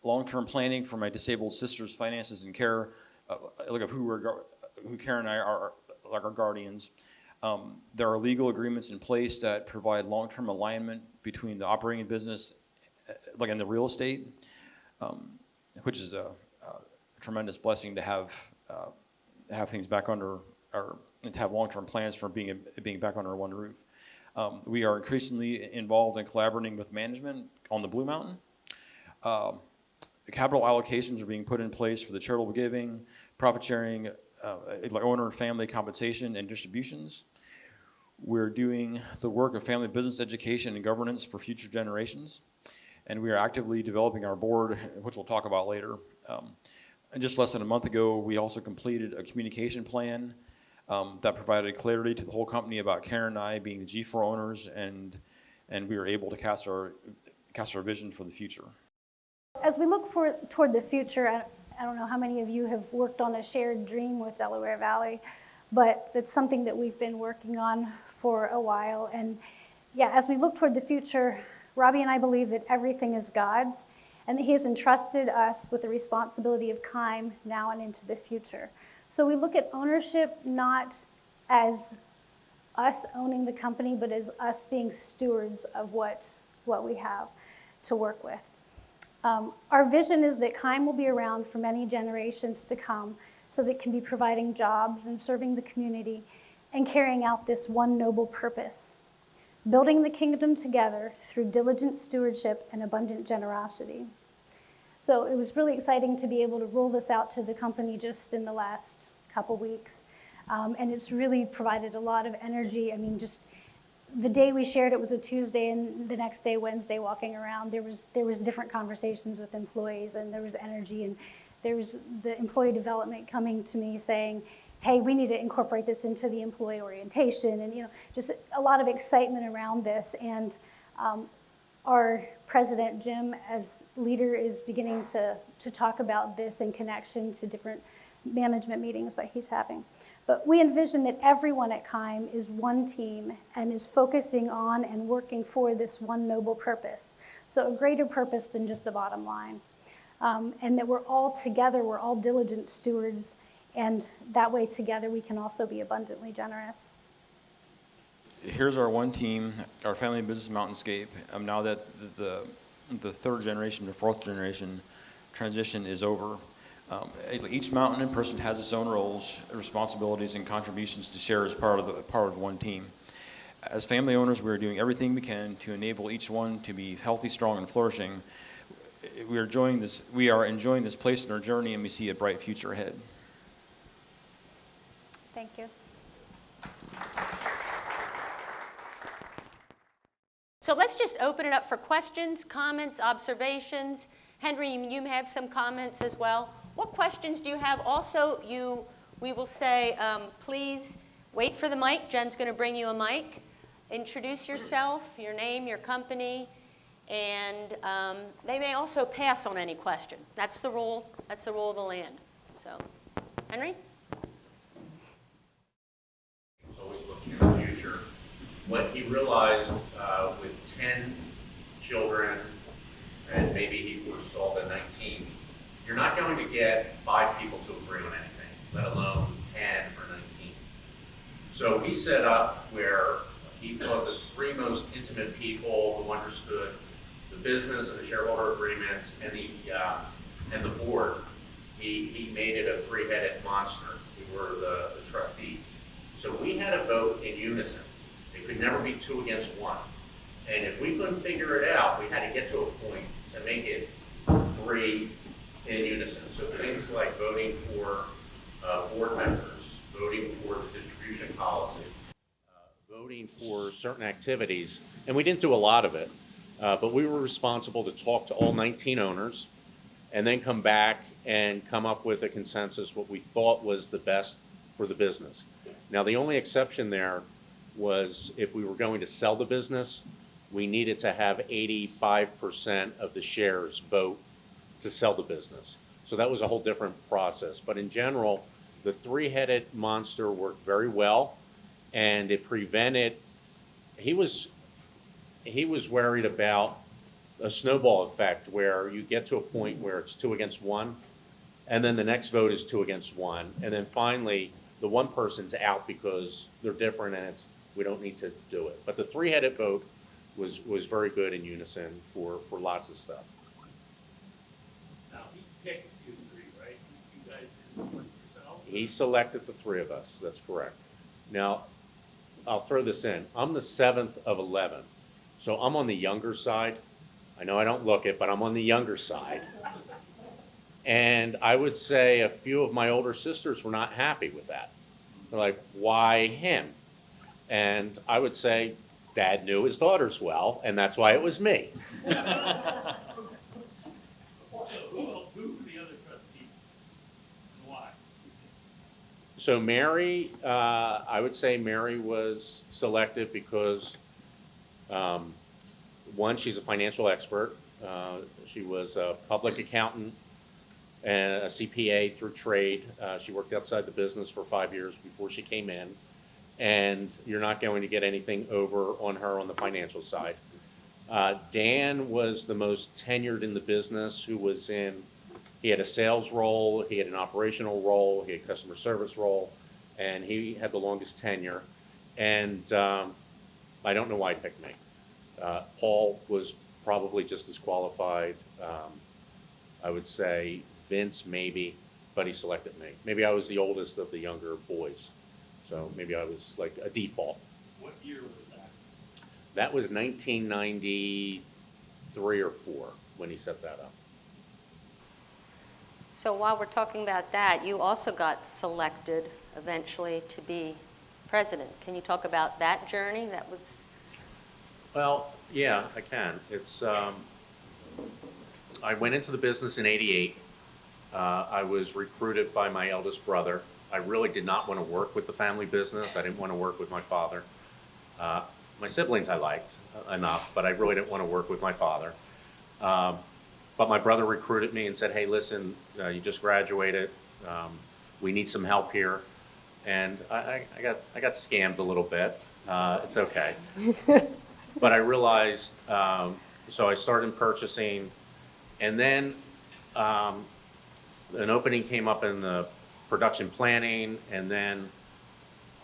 long-term planning for my disabled sister's finances and care, of who Karen and I are like our guardians. There are legal agreements in place that provide long-term alignment between the operating business, and the real estate, which is a tremendous blessing to have things back under and to have long-term plans for being back under one roof. We are increasingly involved in collaborating with management on the Blue Mountain. Capital allocations are being put in place for the charitable giving, profit sharing, like owner and family compensation and distributions. We're doing the work of family business education and governance for future generations. And we are actively developing our board, which we'll talk about later. And just less than a month ago, we also completed a communication plan that provided clarity to the whole company about Karen and I being the G4 owners, and we were able to cast our vision for the future. As we look toward the future, I don't know how many of you have worked on a shared dream with Delaware Valley, but it's something that we've been working on for a while. And yeah, as we look toward the future, Robbie and I believe that everything is God's, and that He has entrusted us with the responsibility of Keim now and into the future. So we look at ownership not as us owning the company, but as us being stewards of what we have to work with. Our vision is that Keim will be around for many generations to come, so that it can be providing jobs and serving the community and carrying out this one noble purpose, building the kingdom together through diligent stewardship and abundant generosity. So it was really exciting to be able to roll this out to the company just in the last couple weeks. And it's really provided a lot of energy. I mean, just the day we shared it was a Tuesday, and the next day, Wednesday, walking around, there was different conversations with employees, and there was energy, and there was the employee development coming to me saying, hey, we need to incorporate this into the employee orientation, and just a lot of excitement around this. And our president, Jim, as leader, is beginning to talk about this in connection to different management meetings that he's having. But we envision that everyone at Keim is one team and is focusing on and working for this one noble purpose. So a greater purpose than just the bottom line. And that we're all together, we're all diligent stewards, and that way together we can also be abundantly generous. Here's our one team, our family business mountainscape. Now that the third generation to fourth generation transition is over, each mountain and person has its own roles, responsibilities, and contributions to share as part of one team. As family owners, we are doing everything we can to enable each one to be healthy, strong, and flourishing. We are enjoying this place in our journey, and we see a bright future ahead. Thank you. So let's just open it up for questions, comments, observations. Henry, you may have some comments as well. What questions do you have? Also, we will say, please wait for the mic. Jen's going to bring you a mic. Introduce yourself, your name, your company, and they may also pass on any question. That's the rule. That's the rule of the land. So, Henry? He's always looking at the future. What he realized with 10 children and maybe you're not going to get 5 people to agree on anything, let alone 10 or 19. So he set up where he thought the 3 most intimate people who understood the business and the shareholder agreements and the board, he made it a 3-headed monster. We were the trustees. So we had a vote in unison. It could never be 2 against 1. And if we couldn't figure it out, we had to get to a point to make it 3 in unison. So things like voting for board members, voting for the distribution policy, voting for certain activities, and we didn't do a lot of it, but we were responsible to talk to all 19 owners and then come back and come up with a consensus, what we thought was the best for the business. Now, the only exception there was if we were going to sell the business, we needed to have 85% of the shares vote to sell the business. So that was a whole different process. But in general, the 3-headed monster worked very well, and it prevented, he was worried about a snowball effect where you get to a point where it's 2 against 1, and then the next vote is 2 against 1, and then finally the one person's out because they're different and we don't need to do it. But the 3-headed vote was very good in unison for lots of stuff. Now, he picked you 3, right? You guys didn't select yourself? He selected the 3 of us, that's correct. Now, I'll throw this in. I'm the 7th of 11, so I'm on the younger side. I know I don't look it, but I'm on the younger side. And I would say a few of my older sisters were not happy with that. They're like, why him? And I would say, Dad knew his daughters well, and that's why it was me. So who were the other trustees and why? So Mary, I would say Mary was selected because, one, she's a financial expert. She was a public accountant and a CPA through trade. She worked outside the business for 5 years before she came in. And you're not going to get anything over on her on the financial side. Dan was the most tenured in the business, he had a sales role, he had an operational role, he had a customer service role, and he had the longest tenure. And I don't know why he picked me. Paul was probably just as qualified. I would say Vince maybe, but he selected me. Maybe I was the oldest of the younger boys. So maybe I was like a default. What year was that? That was 1993 or 4 when he set that up. So while we're talking about that, you also got selected eventually to be president. Can you talk about that journey? That was... Well, yeah, I can. I went into the business in '88. I was recruited by my eldest brother. I really did not want to work with the family business. I didn't want to work with my father. My siblings I liked enough, but I really didn't want to work with my father. But my brother recruited me and said, hey, listen, you just graduated. We need some help here. And I got scammed a little bit. It's okay. But I realized, so I started purchasing, and then an opening came up in the production planning, and then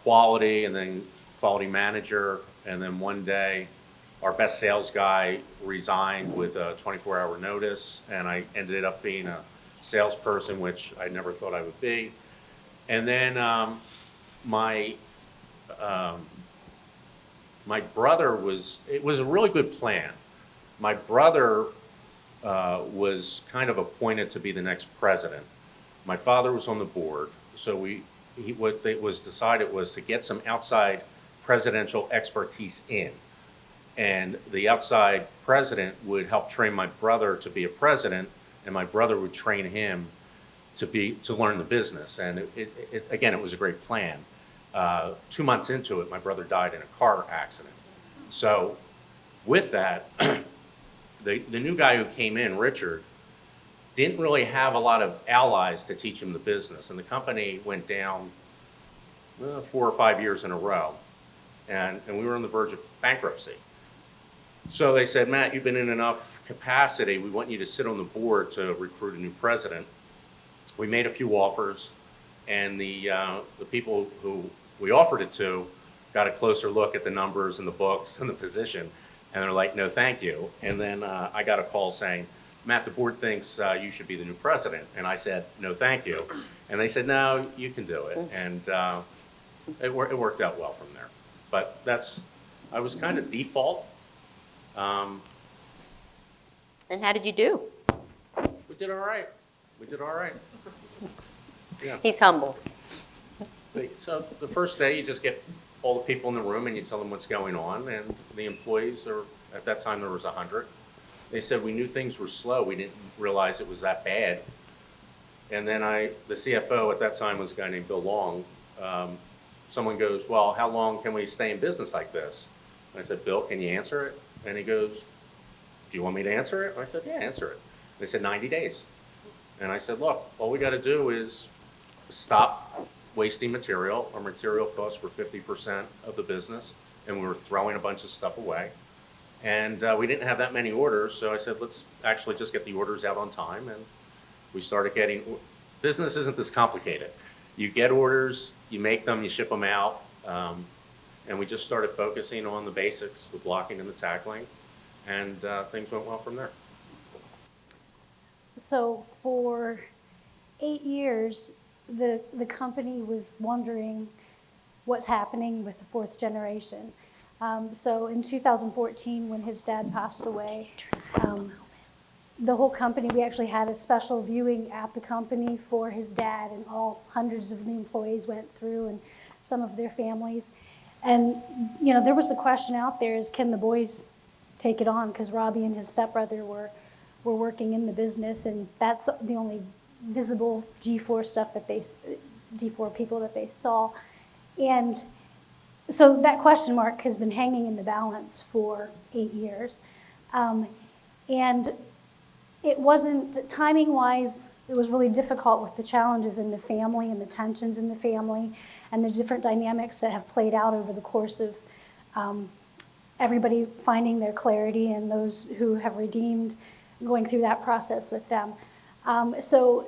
quality, and then quality manager, and then one day our best sales guy resigned with a 24-hour notice, and I ended up being a salesperson, which I never thought I would be. And then my brother it was a really good plan. My brother was kind of appointed to be the next president. My father was on the board, so what it was decided was to get some outside presidential expertise in. And the outside president would help train my brother to be a president, and my brother would train him to learn the business. And again, it was a great plan. 2 months into it, my brother died in a car accident. So with that, the new guy who came in, Richard, didn't really have a lot of allies to teach him the business. And the company went down 4 or 5 years in a row. And we were on the verge of bankruptcy. So they said, Matt, you've been in enough capacity. We want you to sit on the board to recruit a new president. we made a few offers, and the people who we offered it to got a closer look at the numbers and the books and the position, and they're like, no, thank you. And then I got a call saying, Matt, the board thinks you should be the new president. And I said, no, thank you. And they said, no, you can do it. And it worked out well from there. But I was kind of default. And how did you do? We did all right. Yeah. He's humble. So the first day, you just get all the people in the room and you tell them what's going on. And the employees at that time there was 100. They said, we knew things were slow. We didn't realize it was that bad. And then the CFO at that time was a guy named Bill Long. Someone goes, well, how long can we stay in business like this? And I said, Bill, can you answer it? And he goes, do you want me to answer it? And I said, yeah, answer it. They said 90 days. And I said, look, all we got to do is stop wasting material. Our material costs were 50% of the business, and we were throwing a bunch of stuff away. And we didn't have that many orders, so I said, let's actually just get the orders out on time. And we started getting, business isn't this complicated. You get orders, you make them, you ship them out. And we just started focusing on the basics, the blocking and the tackling, and things went well from there. So for 8 years, the company was wondering what's happening with the fourth generation. So in 2014, when his dad passed away, the whole company, we actually had a special viewing at the company for his dad, and all hundreds of the employees went through, and some of their families. And, there was the question out there is, can the boys take it on? Because Robbie and his stepbrother were working in the business, and that's the only visible G4 stuff G4 people that they saw. And so that question mark has been hanging in the balance for 8 years. And it wasn't, timing-wise, it was really difficult with the challenges in the family and the tensions in the family and the different dynamics that have played out over the course of everybody finding their clarity and those who have redeemed, going through that process with them. So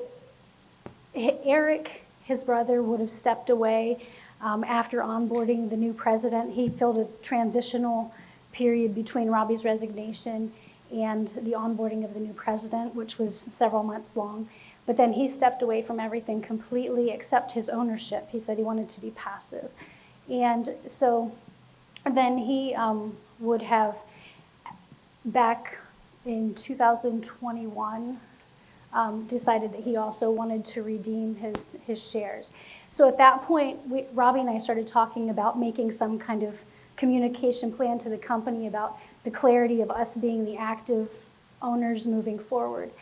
Eric, his brother, would have stepped away after onboarding the new president. He filled a transitional period between Robbie's resignation and the onboarding of the new president, which was several months long. But then he stepped away from everything completely except his ownership. He said he wanted to be passive. And so then he would have, back in 2021, decided that he also wanted to redeem his shares. So at that point, Robbie and I started talking about making some kind of communication plan to the company about the clarity of us being the active owners moving forward.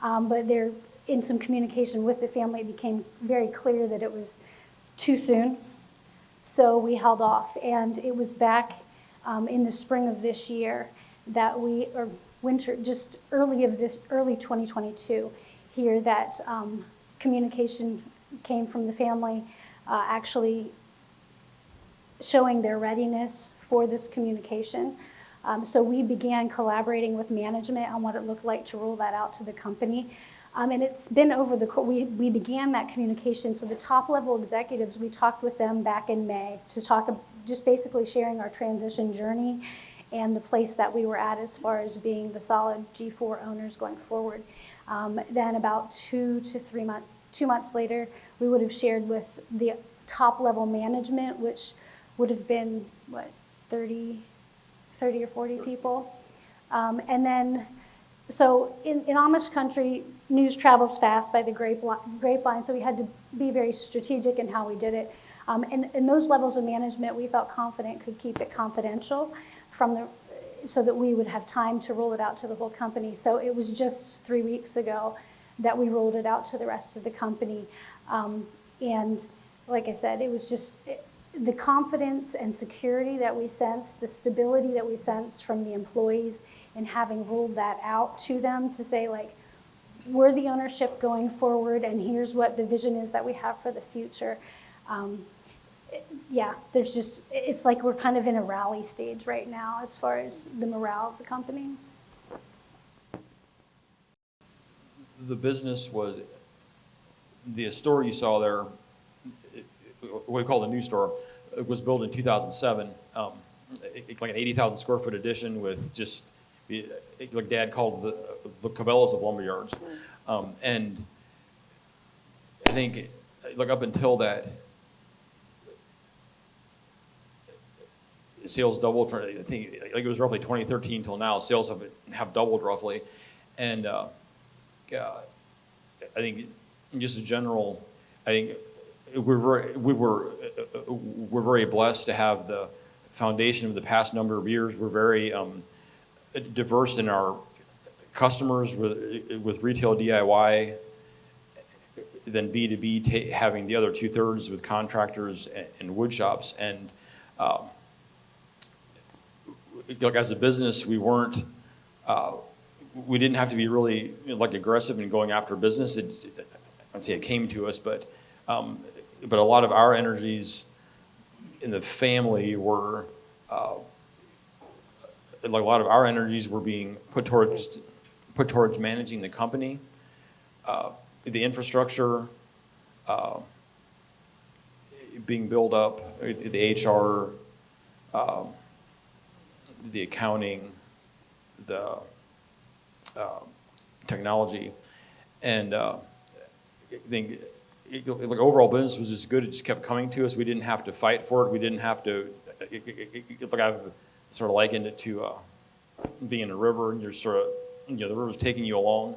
But there, in some communication with the family, it became very clear that it was too soon. So we held off. And it was back in the spring of this year that or winter, just early 2022 here, that communication came from the family actually showing their readiness for this communication. So we began collaborating with management on what it looked like to roll that out to the company. And it's been over we began that communication. So the top level executives, we talked with them back in May to talk, just basically sharing our transition journey and the place that we were at as far as being the solid G4 owners going forward. Then about 2 months later, we would have shared with the top level management, which would have been, 30 or 40 people. And then, so in Amish country, news travels fast by the grapevine, so we had to be very strategic in how we did it. And those levels of management, we felt confident could keep it confidential so that we would have time to roll it out to the whole company. So it was just 3 weeks ago that we rolled it out to the rest of the company. And like I said, it was just the confidence and security that we sensed, the stability that we sensed from the employees, and having rolled that out to them to say, like, we're the ownership going forward, and here's what the vision is that we have for the future. It's like we're kind of in a rally stage right now as far as the morale of the company. The business the store you saw there, what we call the new store, it was built in 2007. Like an 80,000 square foot addition with just, like Dad called the Cabela's of lumberyards. And I think, like up until that, sales doubled from, I think, like it was roughly 2013 till now. Sales have doubled roughly, and I think just in general, I think we're very blessed to have the foundation of the past number of years. We're very diverse in our customers with retail DIY, then B2B having the other 2/3 with contractors and wood shops. And like as a business, we didn't have to be really like aggressive in going after business. I'd say it came to us, but a lot of our energies in the family were like a lot of our energies were being put towards managing the company, the infrastructure being built up, the HR, the accounting, the technology, and I think like overall business was just good. It just kept coming to us. We didn't have to fight for it. We didn't have to. Like I've sort of likened it to being in a river, and you're sort of, the river's taking you along,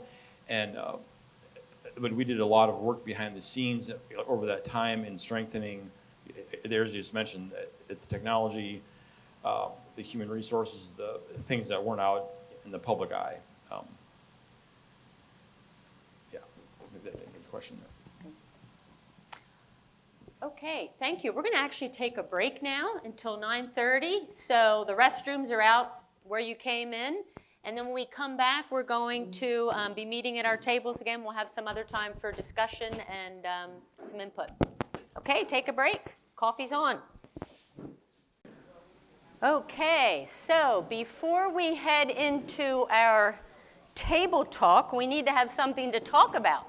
and but we did a lot of work behind the scenes over that time in strengthening. There's, you just mentioned, the technology, the human resources, the things that weren't out in the public eye. Yeah, good question there. Okay, thank you. We're going to actually take a break now until 9:30. So the restrooms are out where you came in. And then when we come back, we're going to be meeting at our tables again. We'll have some other time for discussion and some input. Okay, take a break. Coffee's on. Okay, so before we head into our table talk, we need to have something to talk about.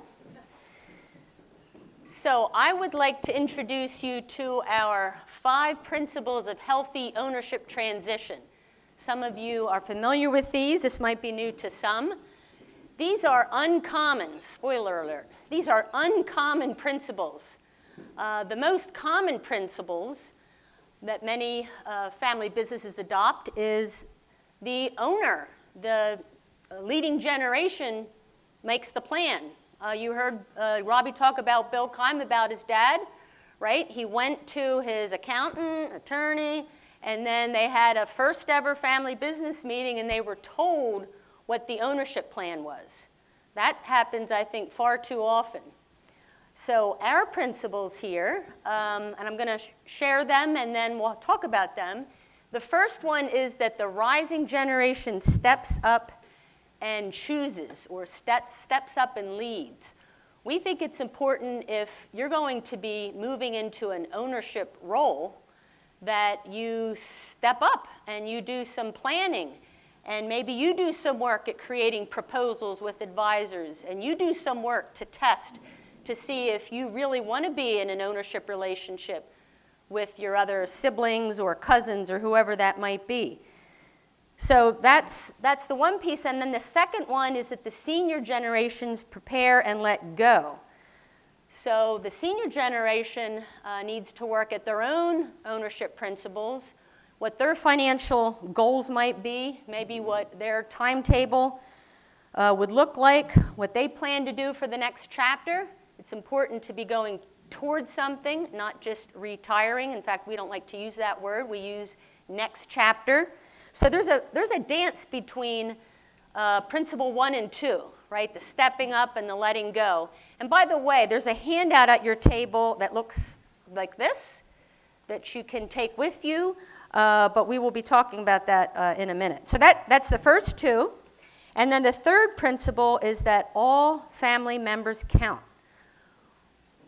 So I would like to introduce you to our 5 principles of healthy ownership transition. Some of you are familiar with these. This might be new to some. These are uncommon, spoiler alert, these are uncommon principles. The most common principles that many family businesses adopt is the owner, the leading generation makes the plan. You heard Robbie talk about Bill Keim, about his dad, right? He went to his accountant, attorney, and then they had a first ever family business meeting and they were told what the ownership plan was. That happens, I think, far too often. So our principles here, and I'm going to share them and then we'll talk about them. The first one is that the rising generation steps up and chooses, or steps up and leads. We think it's important, if you're going to be moving into an ownership role, that you step up and you do some planning, and maybe you do some work at creating proposals with advisors, and you do some work to test to see if you really want to be in an ownership relationship with your other siblings or cousins or whoever that might be. So that's the one piece. And then the second one is that the senior generations prepare and let go. So the senior generation needs to work at their own ownership principles, what their financial goals might be, maybe what their timetable would look like, what they plan to do for the next chapter. It's important to be going towards something, not just retiring. In fact, we don't like to use that word. We use next chapter. So there's a dance between principle 1 and 2, right? The stepping up and the letting go. And by the way, there's a handout at your table that looks like this that you can take with you, but we will be talking about that in a minute. So that's the first 2. And then the third principle is that all family members count.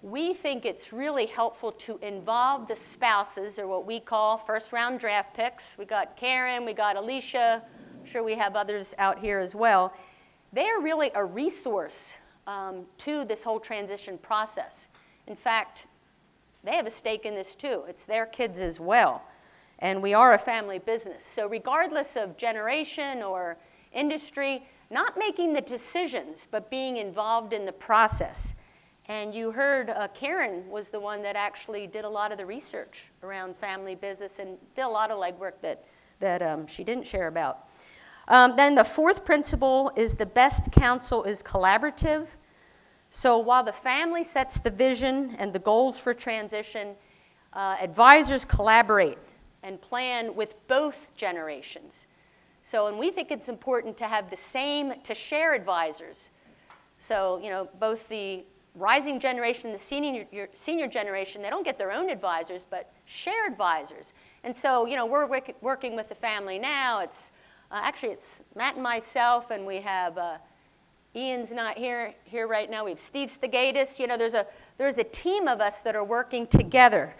We think it's really helpful to involve the spouses, or what we call first-round draft picks. We got Karen, we got Alicia, I'm sure we have others out here as well. They are really a resource to this whole transition process. In fact, they have a stake in this too. It's their kids as well. And we are a family business. So regardless of generation or industry, not making the decisions, but being involved in the process. And you heard Karen was the one that actually did a lot of the research around family business and did a lot of legwork that she didn't share about. Then the fourth principle is the best counsel is collaborative. So while the family sets the vision and the goals for transition, advisors collaborate and plan with both generations. So, and we think it's important to have the same, to share advisors. So, you know, both the rising generation and the senior generation, they don't get their own advisors, but share advisors. And so, you know, we're working with the family now. It's actually, it's Matt and myself, and we have Ian's not here right now. We have Steve Stagatis. You know, there's a team of us that are working together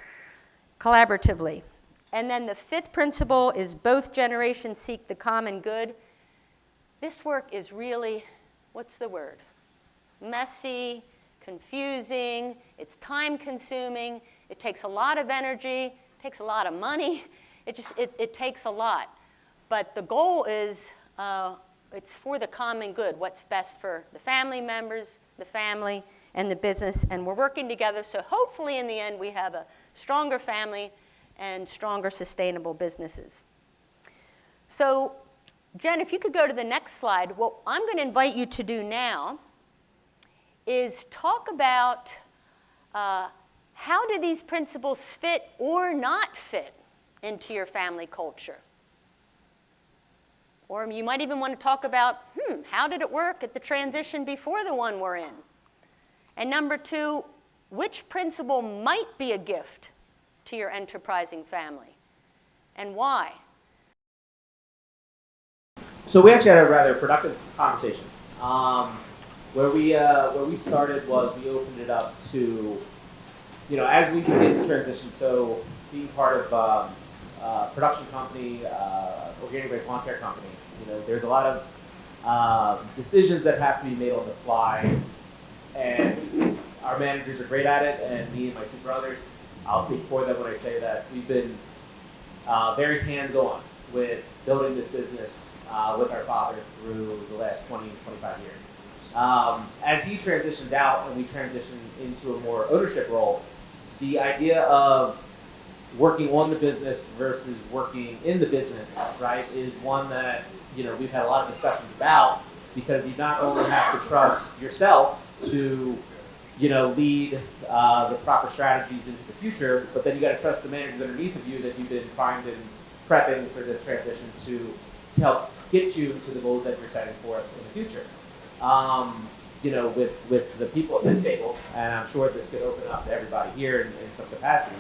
collaboratively. And then the fifth principle is both generations seek the common good. This work is really, what's the word? Messy, confusing, it's time consuming, it takes a lot of energy, it takes a lot of money, it takes a lot. But the goal is, it's for the common good, what's best for the family members, the family, and the business, and we're working together, so hopefully in the end we have a stronger family and stronger sustainable businesses. So, Jen, if you could go to the next slide, what I'm going to invite you to do now is talk about how do these principles fit or not fit into your family culture? Or you might even want to talk about, how did it work at the transition before the one we're in? And number two, which principle might be a gift to your enterprising family, and why? So we actually had a rather productive conversation. Where we started was we opened it up to, you know, as we begin the transition. So being part of production company, organic-based lawn care company, you know, there's a lot of decisions that have to be made on the fly, and our managers are great at it. And me and my two brothers, I'll speak for them when I say that we've been very hands-on with building this business with our father through the last 20, 25 years. As he transitions out and we transition into a more ownership role, the idea of working on the business versus working in the business, right, is one that, you know, we've had a lot of discussions about, because you not only have to trust yourself to, you know, lead the proper strategies into the future, but then you got to trust the managers underneath of you that you've been finding, prepping for this transition to help get you to the goals that you're setting for in the future. You know, with the people at this table, and I'm sure this could open up to everybody here in some capacity.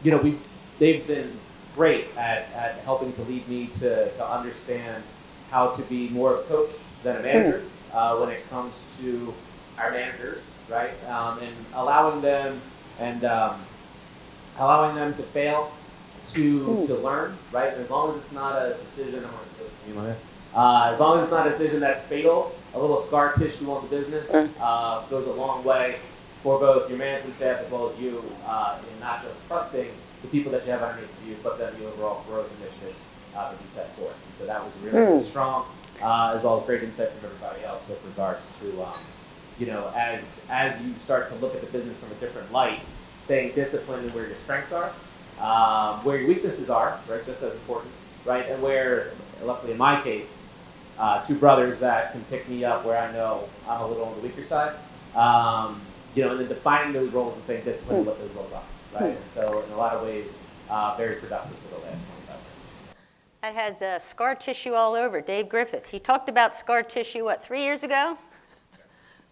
You know, they've been great at helping to lead me to understand how to be more of a coach than a manager when it comes to our managers, right? And allowing them to fail, to learn, right? And as long as it's not a decision, as long as it's not a decision that's fatal, a little scar tissue on the business goes a long way for both your management staff as well as you in not just trusting the people that you have underneath you, but then the overall growth initiatives that you set forth. And so that was really strong, as well as great insight from everybody else with regards to, you know, as you start to look at the business from a different light, staying disciplined in where your strengths are, where your weaknesses are, right, just as important, right, and where, luckily in my case, two brothers that can pick me up where I know I'm a little on the weaker side, you know, and then defining those roles and staying disciplined in what those roles are, right, and so in a lot of ways, very productive for the last 25 years. That has scar tissue all over. Dave Griffith, he talked about scar tissue, what, 3 years ago?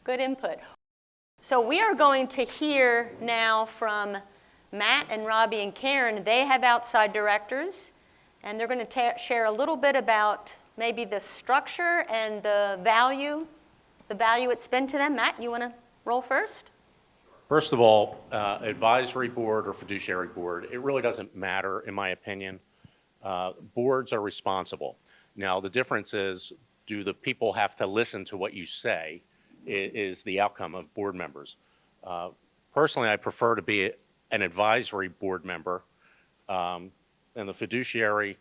Good input. So we are going to hear now from Matt and Robbie and Karen. They have outside directors, and they're going to share a little bit about maybe the structure and the value it's been to them. Matt, you want to roll first? First of all, advisory board or fiduciary board, it really doesn't matter, in my opinion. Boards are responsible. Now, the difference is, do the people have to listen to what you say? is the outcome of board members. Personally, I prefer to be an advisory board member, and the fiduciary,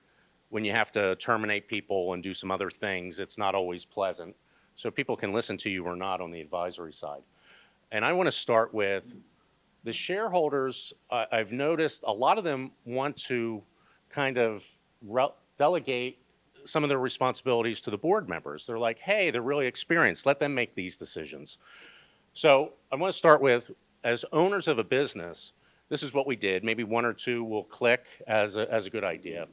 when you have to terminate people and do some other things, it's not always pleasant. So people can listen to you or not on the advisory side. And I want to start with the shareholders. I've noticed a lot of them want to kind of delegate some of their responsibilities to the board members. They're like, hey, they're really experienced. Let them make these decisions. So I want to start with, as owners of a business, this is what we did. Maybe one or two will click as a good idea.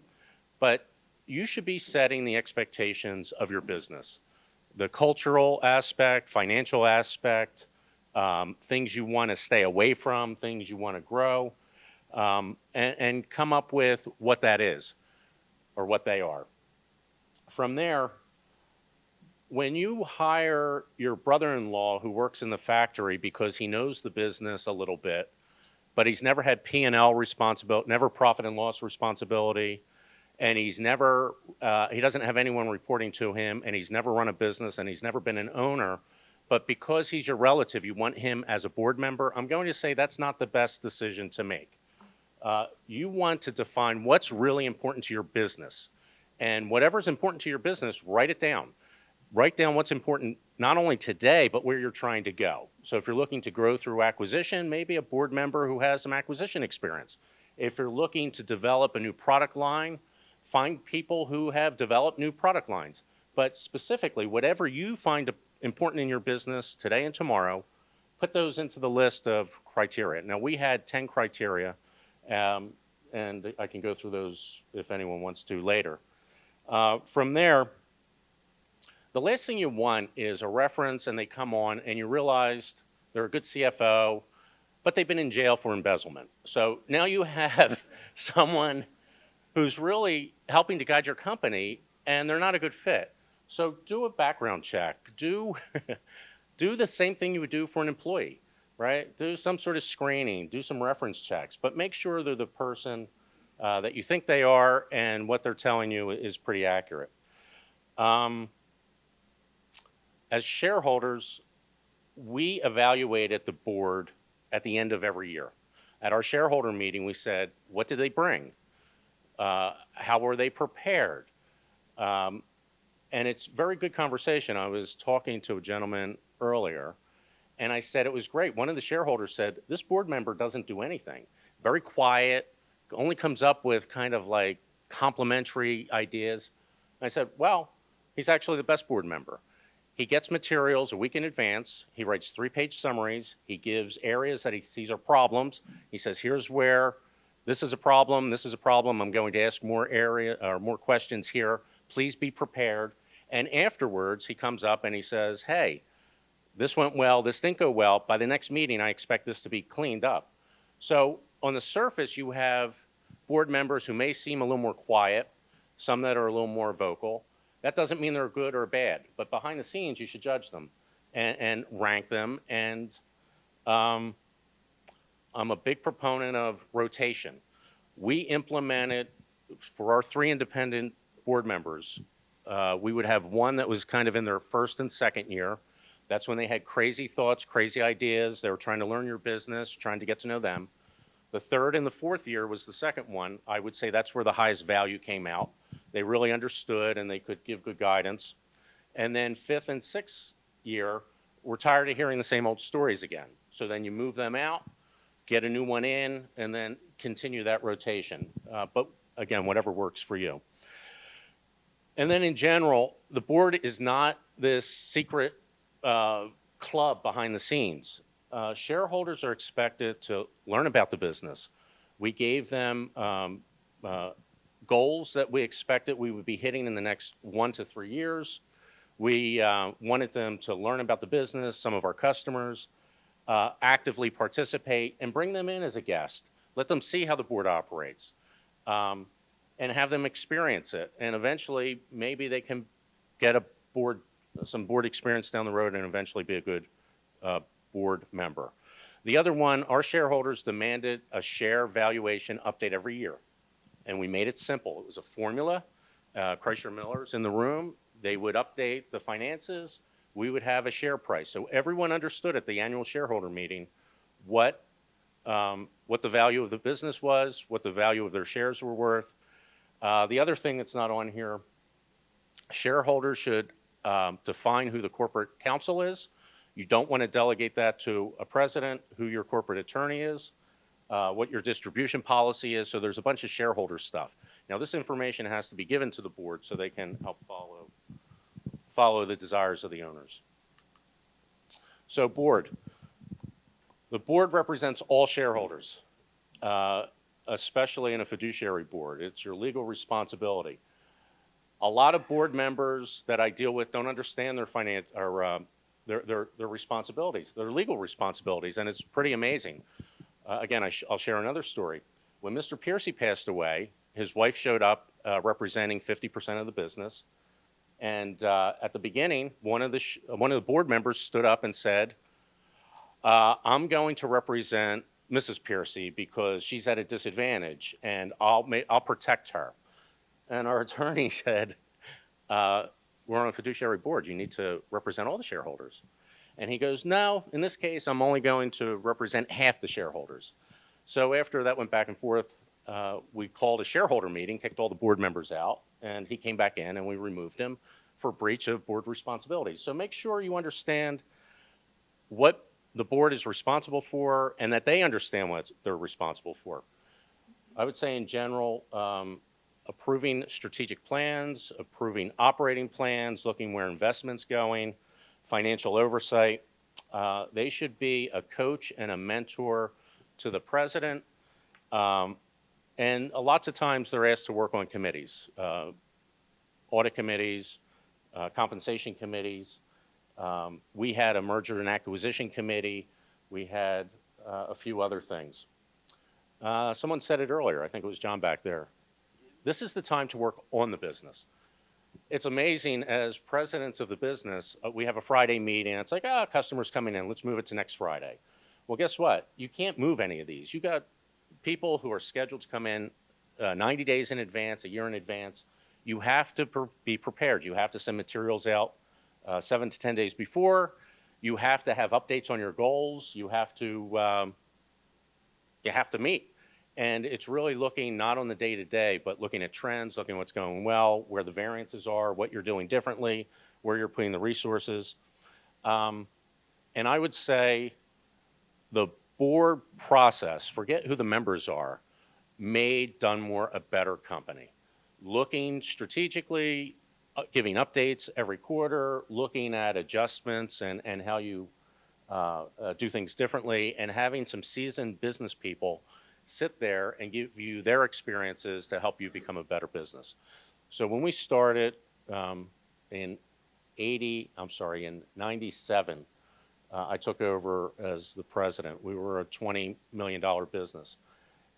But you should be setting the expectations of your business. The cultural aspect, financial aspect, things you want to stay away from, things you want to grow, and come up with what that is or what they are. From there, when you hire your brother-in-law who works in the factory because he knows the business a little bit, but he's never had P&L responsibility, never profit and loss responsibility, and he doesn't have anyone reporting to him, and he's never run a business, and he's never been an owner, but because he's your relative, you want him as a board member, I'm going to say that's not the best decision to make. You want to define what's really important to your business. And whatever's important to your business, write it down. Write down what's important not only today, but where you're trying to go. So if you're looking to grow through acquisition, maybe a board member who has some acquisition experience. If you're looking to develop a new product line, find people who have developed new product lines. But specifically, whatever you find important in your business today and tomorrow, put those into the list of criteria. Now, we had 10 criteria, and I can go through those if anyone wants to later. From there, the last thing you want is a reference and they come on and you realized they're a good CFO, but they've been in jail for embezzlement. So now you have someone who's really helping to guide your company and they're not a good fit. So do a background check. Do the same thing you would do for an employee, right? Do some sort of screening, do some reference checks, but make sure they're the person that you think they are and what they're telling you is pretty accurate. As shareholders, we evaluated the board at the end of every year. At our shareholder meeting, we said, what did they bring? How were they prepared? And it's very good conversation. I was talking to a gentleman earlier, and I said it was great. One of the shareholders said, this board member doesn't do anything. Very quiet, only comes up with kind of like complimentary ideas. And I said, well, he's actually the best board member. He gets materials a week in advance. He writes 3-page summaries. He gives areas that he sees are problems. He says, here's where this is a problem, this is a problem. I'm going to ask more questions here. Please be prepared. And afterwards, he comes up and he says, hey, this went well, this didn't go well. By the next meeting, I expect this to be cleaned up. So on the surface, you have board members who may seem a little more quiet, some that are a little more vocal. That doesn't mean they're good or bad, but behind the scenes, you should judge them and rank them. And I'm a big proponent of rotation. We implemented, for our 3 independent board members, we would have one that was kind of in their first and second year. That's when they had crazy thoughts, crazy ideas. They were trying to learn your business, trying to get to know them. The third and the fourth year was the second one. I would say that's where the highest value came out. They really understood and they could give good guidance. And then 5th and 6th year, we're tired of hearing the same old stories again. So then you move them out, get a new one in, and then continue that rotation. But again, whatever works for you. And then in general, the board is not this secret club behind the scenes. Shareholders are expected to learn about the business. We gave them goals that we expected we would be hitting in the next 1 to 3 years. We wanted them to learn about the business, some of our customers, actively participate, and bring them in as a guest. Let them see how the board operates, and have them experience it. And eventually, maybe they can get some board experience down the road and eventually be a good board member. The other one, our shareholders demanded a share valuation update every year. And we made it simple. It was a formula. Chrysler Miller's in the room. They would update the finances. we would have a share price. So everyone understood at the annual shareholder meeting what the value of the business was, what the value of their shares were worth. The other thing that's not on here, shareholders should define who the corporate counsel is. You don't want to delegate that to a president, who your corporate attorney is, what your distribution policy is. So there's a bunch of shareholder stuff. Now, this information has to be given to the board so they can help follow the desires of the owners. So board. The board represents all shareholders, especially in a fiduciary board. It's your legal responsibility. A lot of board members that I deal with don't understand their responsibilities, their legal responsibilities, and it's pretty amazing. Again, I'll share another story. When Mr. Piercy passed away, his wife showed up representing 50% of the business, and at the beginning, one of the board members stood up and said, I'm going to represent Mrs. Piercy because she's at a disadvantage, and I'll protect her. And our attorney said, we're on a fiduciary board. You need to represent all the shareholders. And he goes, no, in this case, I'm only going to represent half the shareholders. So after that went back and forth, we called a shareholder meeting, kicked all the board members out, and he came back in and we removed him for breach of board responsibilities. So make sure you understand what the board is responsible for and that they understand what they're responsible for. I would say in general, approving strategic plans, approving operating plans, looking where investment's going, financial oversight. They should be a coach and a mentor to the president. And lots of times they're asked to work on committees, audit committees, compensation committees. We had a merger and acquisition committee. We had a few other things. Someone said it earlier, I think it was John back there. This is the time to work on the business. It's amazing, as presidents of the business, we have a Friday meeting, and it's like, customers coming in, let's move it to next Friday. Well, guess what? You can't move any of these. You got people who are scheduled to come in 90 days in advance, a year in advance. You have to be prepared. You have to send materials out 7 to 10 days before. You have to have updates on your goals. You have to meet. And it's really looking not on the day-to-day, but looking at trends, looking at what's going well, where the variances are, what you're doing differently, where you're putting the resources. And I would say the board process, forget who the members are, made Dunmore a better company. Looking strategically, giving updates every quarter, looking at adjustments and how you do things differently, and having some seasoned business people sit there and give you their experiences to help you become a better business. So when we started in 97, I took over as the president. We were a $20 million business.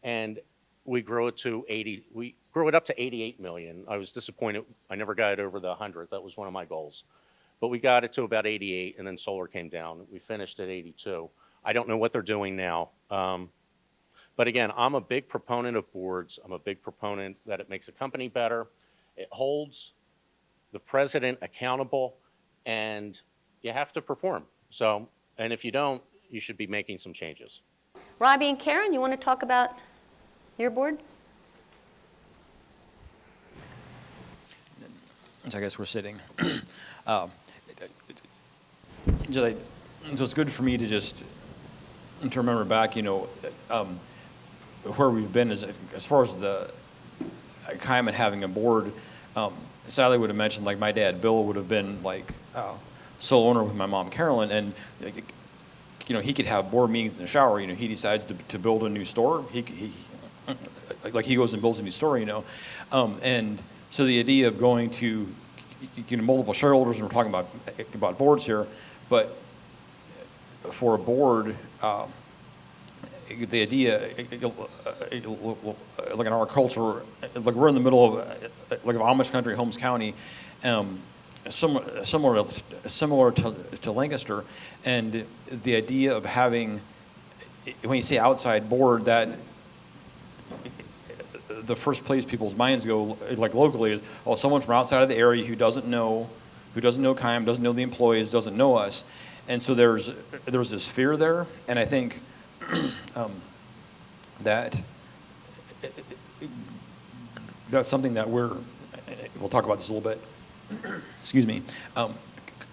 And we grew it up to 88 million. I was disappointed. I never got it over the 100. That was one of my goals. But we got it to about 88, and then solar came down. We finished at 82. I don't know what they're doing now. But again, I'm a big proponent of boards. I'm a big proponent that it makes a company better. It holds the president accountable, and you have to perform. So, and if you don't, you should be making some changes. Robbie and Karen, you want to talk about your board? So I guess we're sitting. So it's good for me to just to remember back, where we've been as far as the Kaiman having a board. Sally would have mentioned, like, my dad Bill would have been like sole owner with my mom Carolyn, and he could have board meetings in the shower. He decides to build a new store. He goes and builds a new store. And so the idea of going to multiple shareholders, and we're talking about boards here, but for a board. The idea, like in our culture, like we're in the middle of like of Amish country, Holmes County, similar to Lancaster, and the idea of having, when you say outside board, that the first place people's minds go, like locally, is someone from outside of the area who doesn't know who doesn't know Keim, doesn't know the employees, doesn't know us. And so there's this fear there, and I think that that's something that we'll talk about this a little bit, excuse me,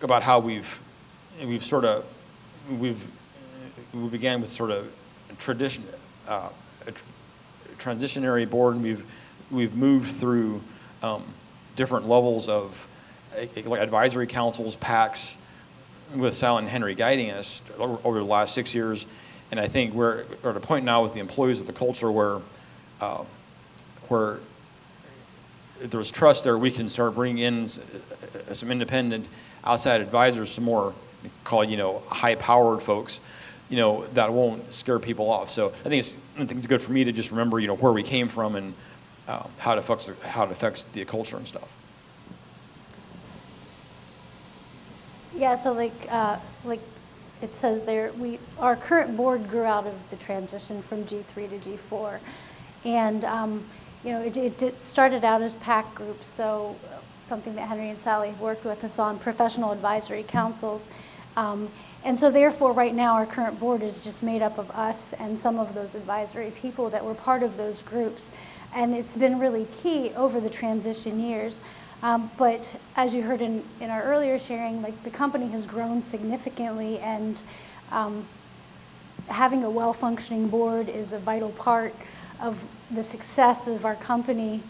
about how we began with sort of tradition, a transitionary board, and we've moved through different levels of like advisory councils, PACs, with Sal and Henry guiding us over the last 6 years. And I think we're at a point now with the employees, with the culture where if there's trust there, we can start bringing in some independent outside advisors, some more, call it, high-powered folks, that won't scare people off. So I think it's good for me to just remember, where we came from and how it affects the culture and stuff. Yeah, so like it says there, our current board grew out of the transition from G3 to G4, and it started out as PAC groups, so something that Henry and Sally worked with us on, professional advisory councils, and so therefore right now our current board is just made up of us and some of those advisory people that were part of those groups, and it's been really key over the transition years. But as you heard in our earlier sharing, like the company has grown significantly, and having a well-functioning board is a vital part of the success of our company,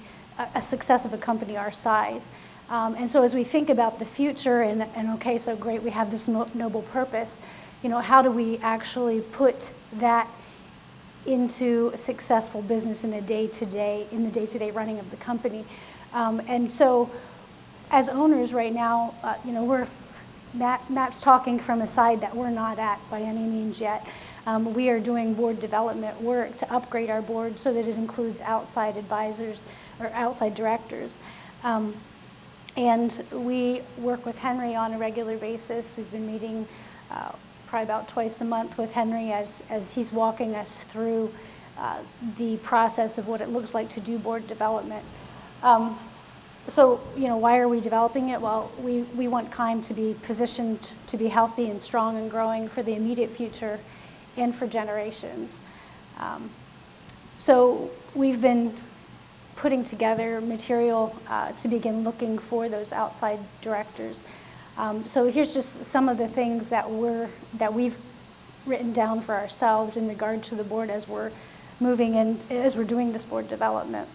a success of a company our size. And so as we think about the future, and okay, so great, we have this noble purpose, how do we actually put that into a successful business in the day-to-day running of the company? And so as owners right now, Matt's talking from a side that we're not at by any means yet. We are doing board development work to upgrade our board so that it includes outside advisors or outside directors. And we work with Henry on a regular basis. We've been meeting probably about twice a month with Henry as he's walking us through the process of what it looks like to do board development. So, why are we developing it? Well, we want Keim to be positioned to be healthy and strong and growing for the immediate future and for generations. So we've been putting together material to begin looking for those outside directors. So here's just some of the things that we've written down for ourselves in regard to the board as we're moving in, as we're doing this board development.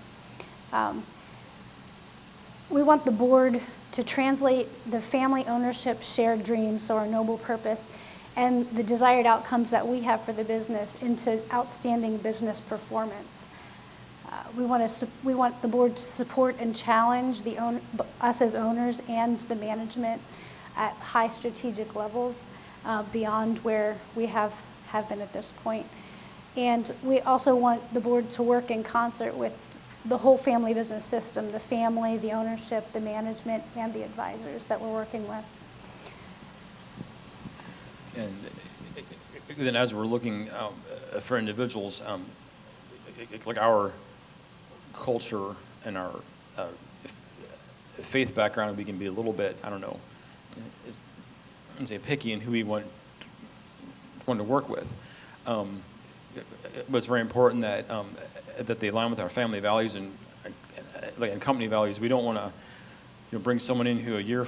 We want the board to translate the family ownership shared dreams, so our noble purpose, and the desired outcomes that we have for the business into outstanding business performance. We want the board to support and challenge us as owners and the management at high strategic levels beyond where we have been at this point. And we also want the board to work in concert with the whole family business system, the family, the ownership, the management, and the advisors that we're working with. And then as we're looking for individuals, like our culture and our faith background, we can be a little bit, I wouldn't say picky in who we want to work with. But it's very important that they align with our family values and company values. We don't want to bring someone in who a year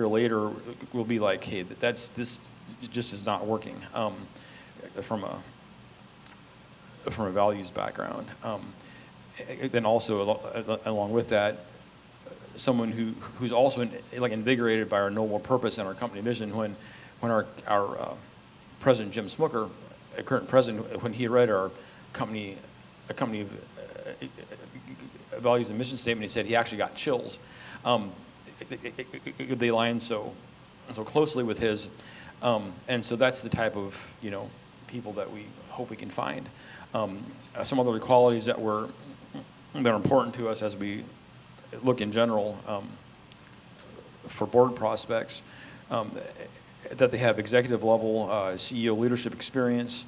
later will be like, hey, this just is not working from a values background. Then also along with that, someone who's also invigorated by our noble purpose and our company vision. When our president Jim Smooker, a current president, when he read our company values and mission statement, he said he actually got chills. They align so closely with his, and so that's the type of people that we hope we can find. Some other qualities that are important to us as we look in general for board prospects, that they have executive level CEO leadership experience,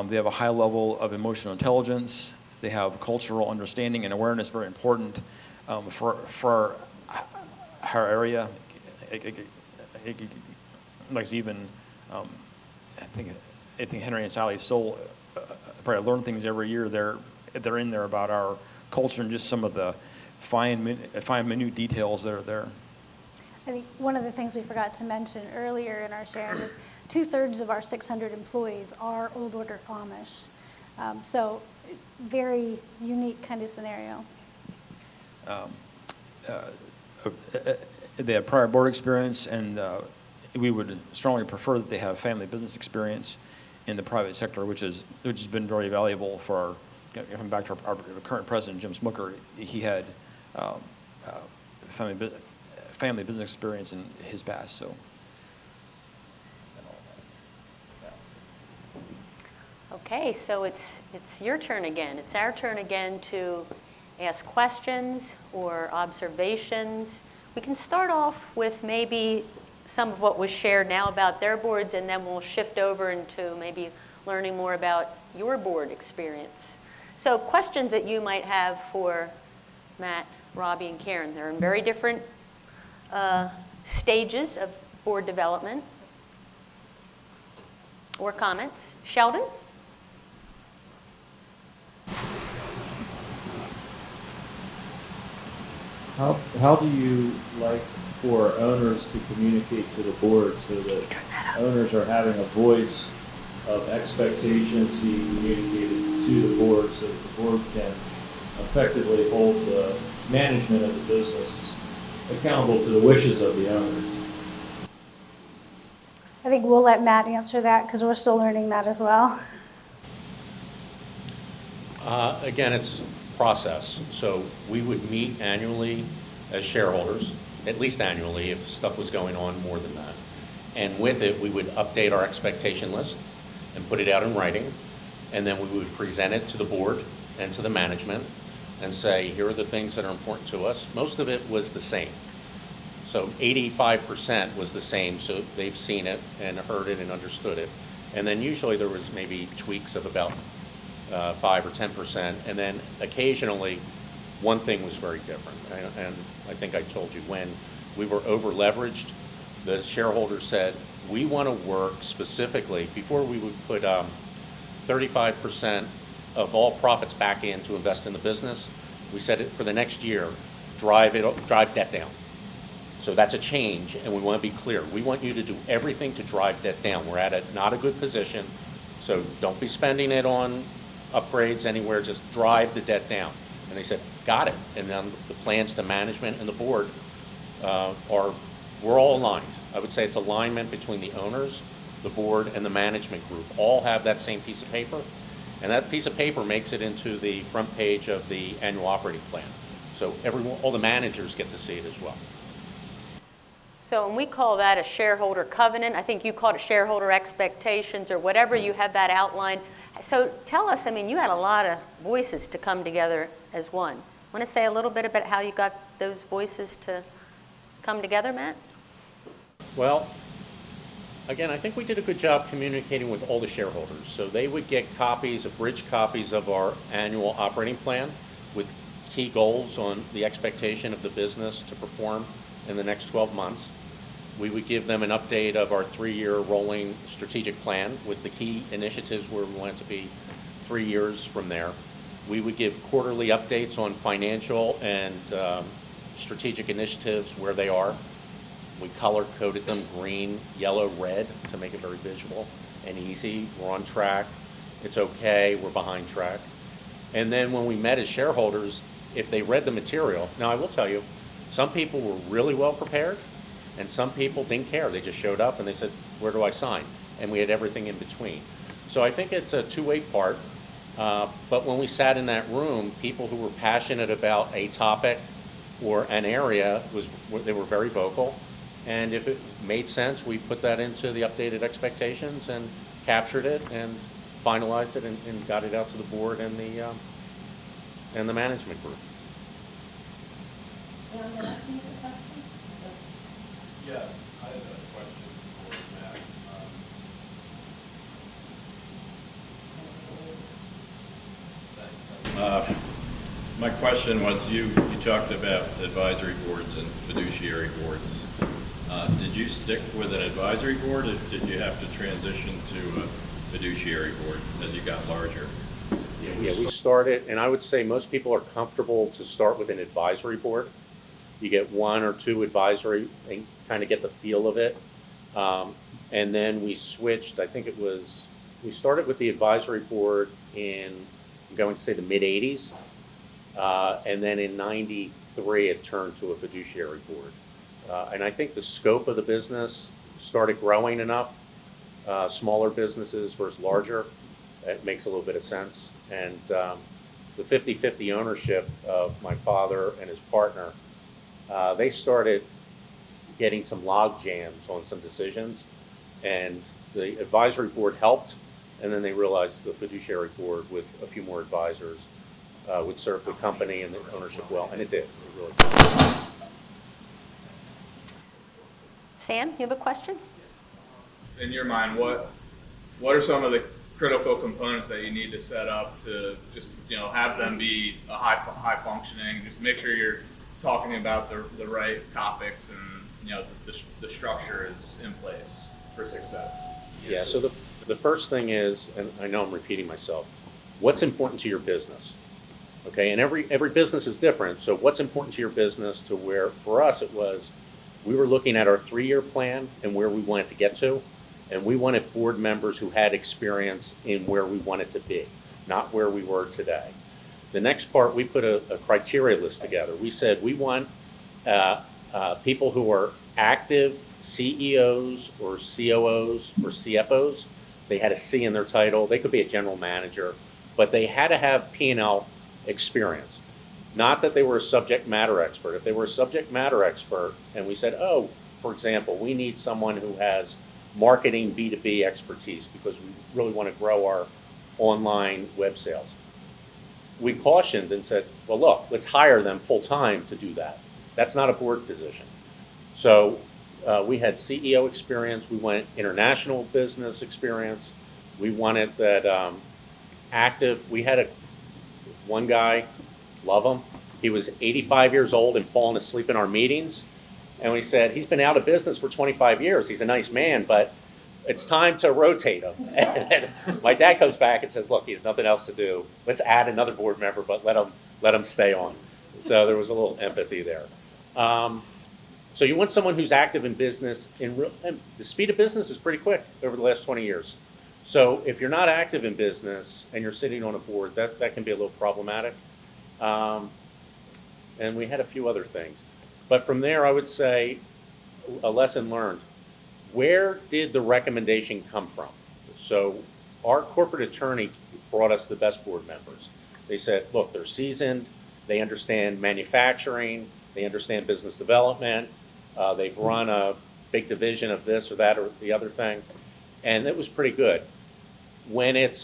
they have a high level of emotional intelligence, they have cultural understanding and awareness, very important for our area. Like Stephen, I think Henry and Sally still probably learn things every year. They're in there about our culture and just some of the fine minute details that are there. I think one of the things we forgot to mention earlier in our sharing is 2/3 of our 600 employees are old order Amish. So very unique kind of scenario. They have prior board experience, and we would strongly prefer that they have family business experience in the private sector, which has been very valuable for our, coming back to our current president, Jim Smooker. He had family business experience in his past, so. Okay, so it's your turn again. It's our turn again to ask questions or observations. We can start off with maybe some of what was shared now about their boards, and then we'll shift over into maybe learning more about your board experience. So questions that you might have for Matt, Robbie, and Karen. They're in very different stages of board development. Or comments. Sheldon? How do you like for owners to communicate to the board so that owners are having a voice of expectations being communicated to the board so that the board can effectively hold the management of the business accountable to the wishes of the owners? I think we'll let Matt answer that because we're still learning that as well. Again, it's process. So we would meet annually as shareholders, at least annually if stuff was going on more than that. And with it, we would update our expectation list and put it out in writing. And then we would present it to the board and to the management and say, here are the things that are important to us. Most of it was the same. So 85% was the same, so they've seen it and heard it and understood it. And then usually there was maybe tweaks of about 5 or 10%, and then occasionally one thing was very different. And I think I told you, when we were over leveraged, the shareholders said, we want to work specifically, before we would put 35% of all profits back in to invest in the business, we said it for the next year, drive debt down. So that's a change, and we want to be clear. We want you to do everything to drive debt down. We're at not a good position, so don't be spending it on upgrades anywhere, just drive the debt down. And they said, got it. And then the plans to management and the board we're all aligned. I would say it's alignment between the owners, the board, and the management group. All have that same piece of paper, and that piece of paper makes it into the front page of the annual operating plan. So all the managers get to see it as well. So and we call that a shareholder covenant. I think you called it shareholder expectations or whatever. You have that outline. So tell us, I mean, you had a lot of voices to come together as one. Want to say a little bit about how you got those voices to come together, Matt? Well, again, I think we did a good job communicating with all the shareholders. So they would get abridged copies of our annual operating plan with key goals on the expectation of the business to perform in the next 12 months. We would give them an update of our 3-year rolling strategic plan with the key initiatives where we want it to be 3 years from there. We would give quarterly updates on financial and strategic initiatives where they are. We color-coded them green, yellow, red to make it very visual and easy. We're on track. It's okay. We're behind track. And then when we met as shareholders, if they read the material, now I will tell you, some people were really well prepared, and some people didn't care. They just showed up and they said, where do I sign? And we had everything in between. So I think it's a two-way part. But when we sat in that room, people who were passionate about a topic or an area, they were very vocal. And if it made sense, we put that into the updated expectations and captured it and finalized it and got it out to the board and the management group. Yeah, I have a question for Matt. Thanks. My question was, you talked about advisory boards and fiduciary boards. Did you stick with an advisory board, or did you have to transition to a fiduciary board as you got larger? Yeah, we started, and I would say most people are comfortable to start with an advisory board. You get one or two advisory and kind of get the feel of it. And then we switched, I think it was, we started with the advisory board in, I'm going to say the mid 80s. And then in 93, it turned to a fiduciary board. And I think the scope of the business started growing enough, smaller businesses versus larger. It makes a little bit of sense. And the 50-50 ownership of my father and his partner, they started getting some log jams on some decisions, and the advisory board helped, and then they realized the fiduciary board with a few more advisors would serve the company and the ownership well, and it did. It really did. Sam, you have a question? In your mind, what are some of the critical components that you need to set up to just have them be a high functioning? Just make sure you're talking about the right topics, and the structure is in place for success. Yeah. So the first thing is, and I know I'm repeating myself, what's important to your business? Okay, and every business is different. So what's important to your business? To where for us it was, we were looking at our 3-year plan and where we wanted to get to. And we wanted board members who had experience in where we wanted to be, not where we were today. The next part, we put a criteria list together. We said we want people who are active CEOs or COOs or CFOs. They had a C in their title. They could be a general manager, but they had to have P&L experience. Not that they were a subject matter expert. If they were a subject matter expert and we said, oh, for example, we need someone who has marketing B2B expertise because we really want to grow our online web sales. We cautioned and said, well, look, let's hire them full time to do that. That's not a board position. So we had CEO experience. We wanted international business experience. We wanted that active. We had one guy, love him. He was 85 years old and falling asleep in our meetings. And we said, he's been out of business for 25 years. He's a nice man, but it's time to rotate him. And then my dad comes back and says, look, he has nothing else to do. Let's add another board member, but let him stay on. So there was a little empathy there. So you want someone who's active in business. And the speed of business is pretty quick over the last 20 years. So if you're not active in business and you're sitting on a board, that can be a little problematic. And we had a few other things. But from there, I would say a lesson learned. Where did the recommendation come from? So our corporate attorney brought us the best board members. They said, look, they're seasoned, they understand manufacturing, they understand business development, they've run a big division of this or that or the other thing, and it was pretty good. When it's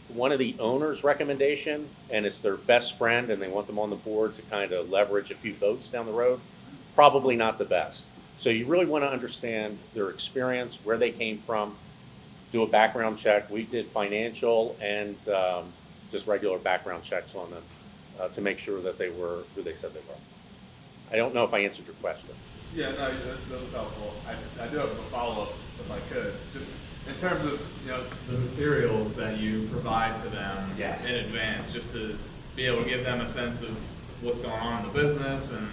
one of the owner's recommendation and it's their best friend and they want them on the board to kind of leverage a few votes down the road, probably not the best. So you really want to understand their experience, where they came from, do a background check. We did financial and just regular background checks on them to make sure that they were who they said they were. I don't know if I answered your question. Yeah, no, that was helpful. I do have a follow-up if I could. Just in terms of the materials that you provide to them in advance, just to be able to give them a sense of what's going on in the business and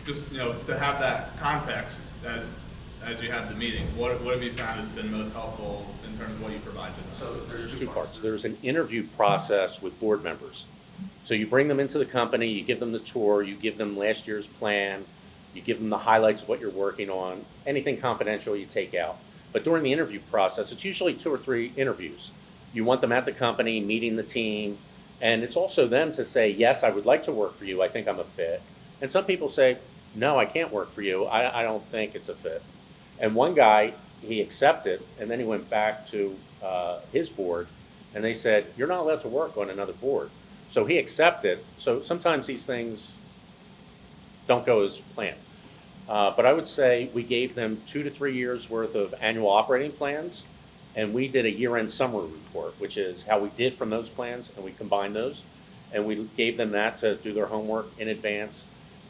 just to have that context as you have the meeting. What have you found has been most helpful in terms of what you provide to them? So there's two parts. There's an interview process with board members. So you bring them into the company, you give them the tour, you give them last year's plan, you give them the highlights of what you're working on. Anything confidential you take out. But during the interview process, it's usually 2 or 3 interviews. You want them at the company, meeting the team, and it's also them to say, yes, I would like to work for you, I think I'm a fit. And some people say, no, I can't work for you, I don't think it's a fit. And one guy, he accepted, and then he went back to his board, and they said, you're not allowed to work on another board. So he accepted. So sometimes these things don't go as planned. But I would say we gave them 2 to 3 years worth of annual operating plans, and we did a year-end summary report, which is how we did from those plans, and we combined those. and we gave them that to do their homework in advance.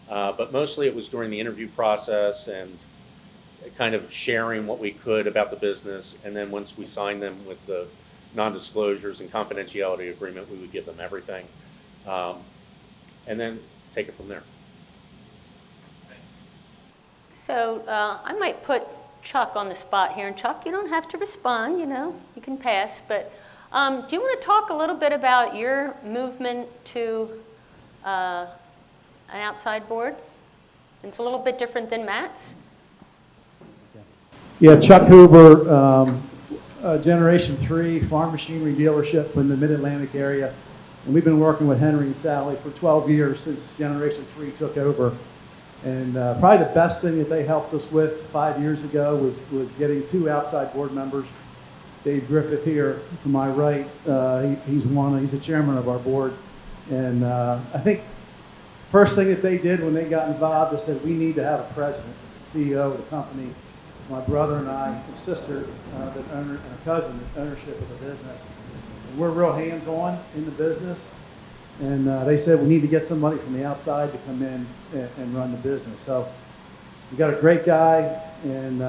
But mostly it was during the interview process and kind of sharing what we could about the business. And then once we signed them with the non-disclosures and confidentiality agreement, we would give them everything. And then take it from there. So I might put Chuck on the spot here. And Chuck, you don't have to respond, you can pass. But do you want to talk a little bit about your movement to an outside board? It's a little bit different than Matt's. Yeah, Chuck Huber, Generation 3 farm machinery dealership in the Mid-Atlantic area. And we've been working with Henry and Sally for 12 years since Generation 3 took over. And probably the best thing that they helped us with 5 years ago was getting 2 outside board members. Dave Griffith here to my right, he's the chairman of our board. And I think first thing that they did when they got involved, they said, we need to have a president, CEO of the company. My brother and I, and sister, and a cousin, that ownership of the business. And we're real hands-on in the business. And they said we need to get somebody from the outside to come in and run the business. So we got a great guy, and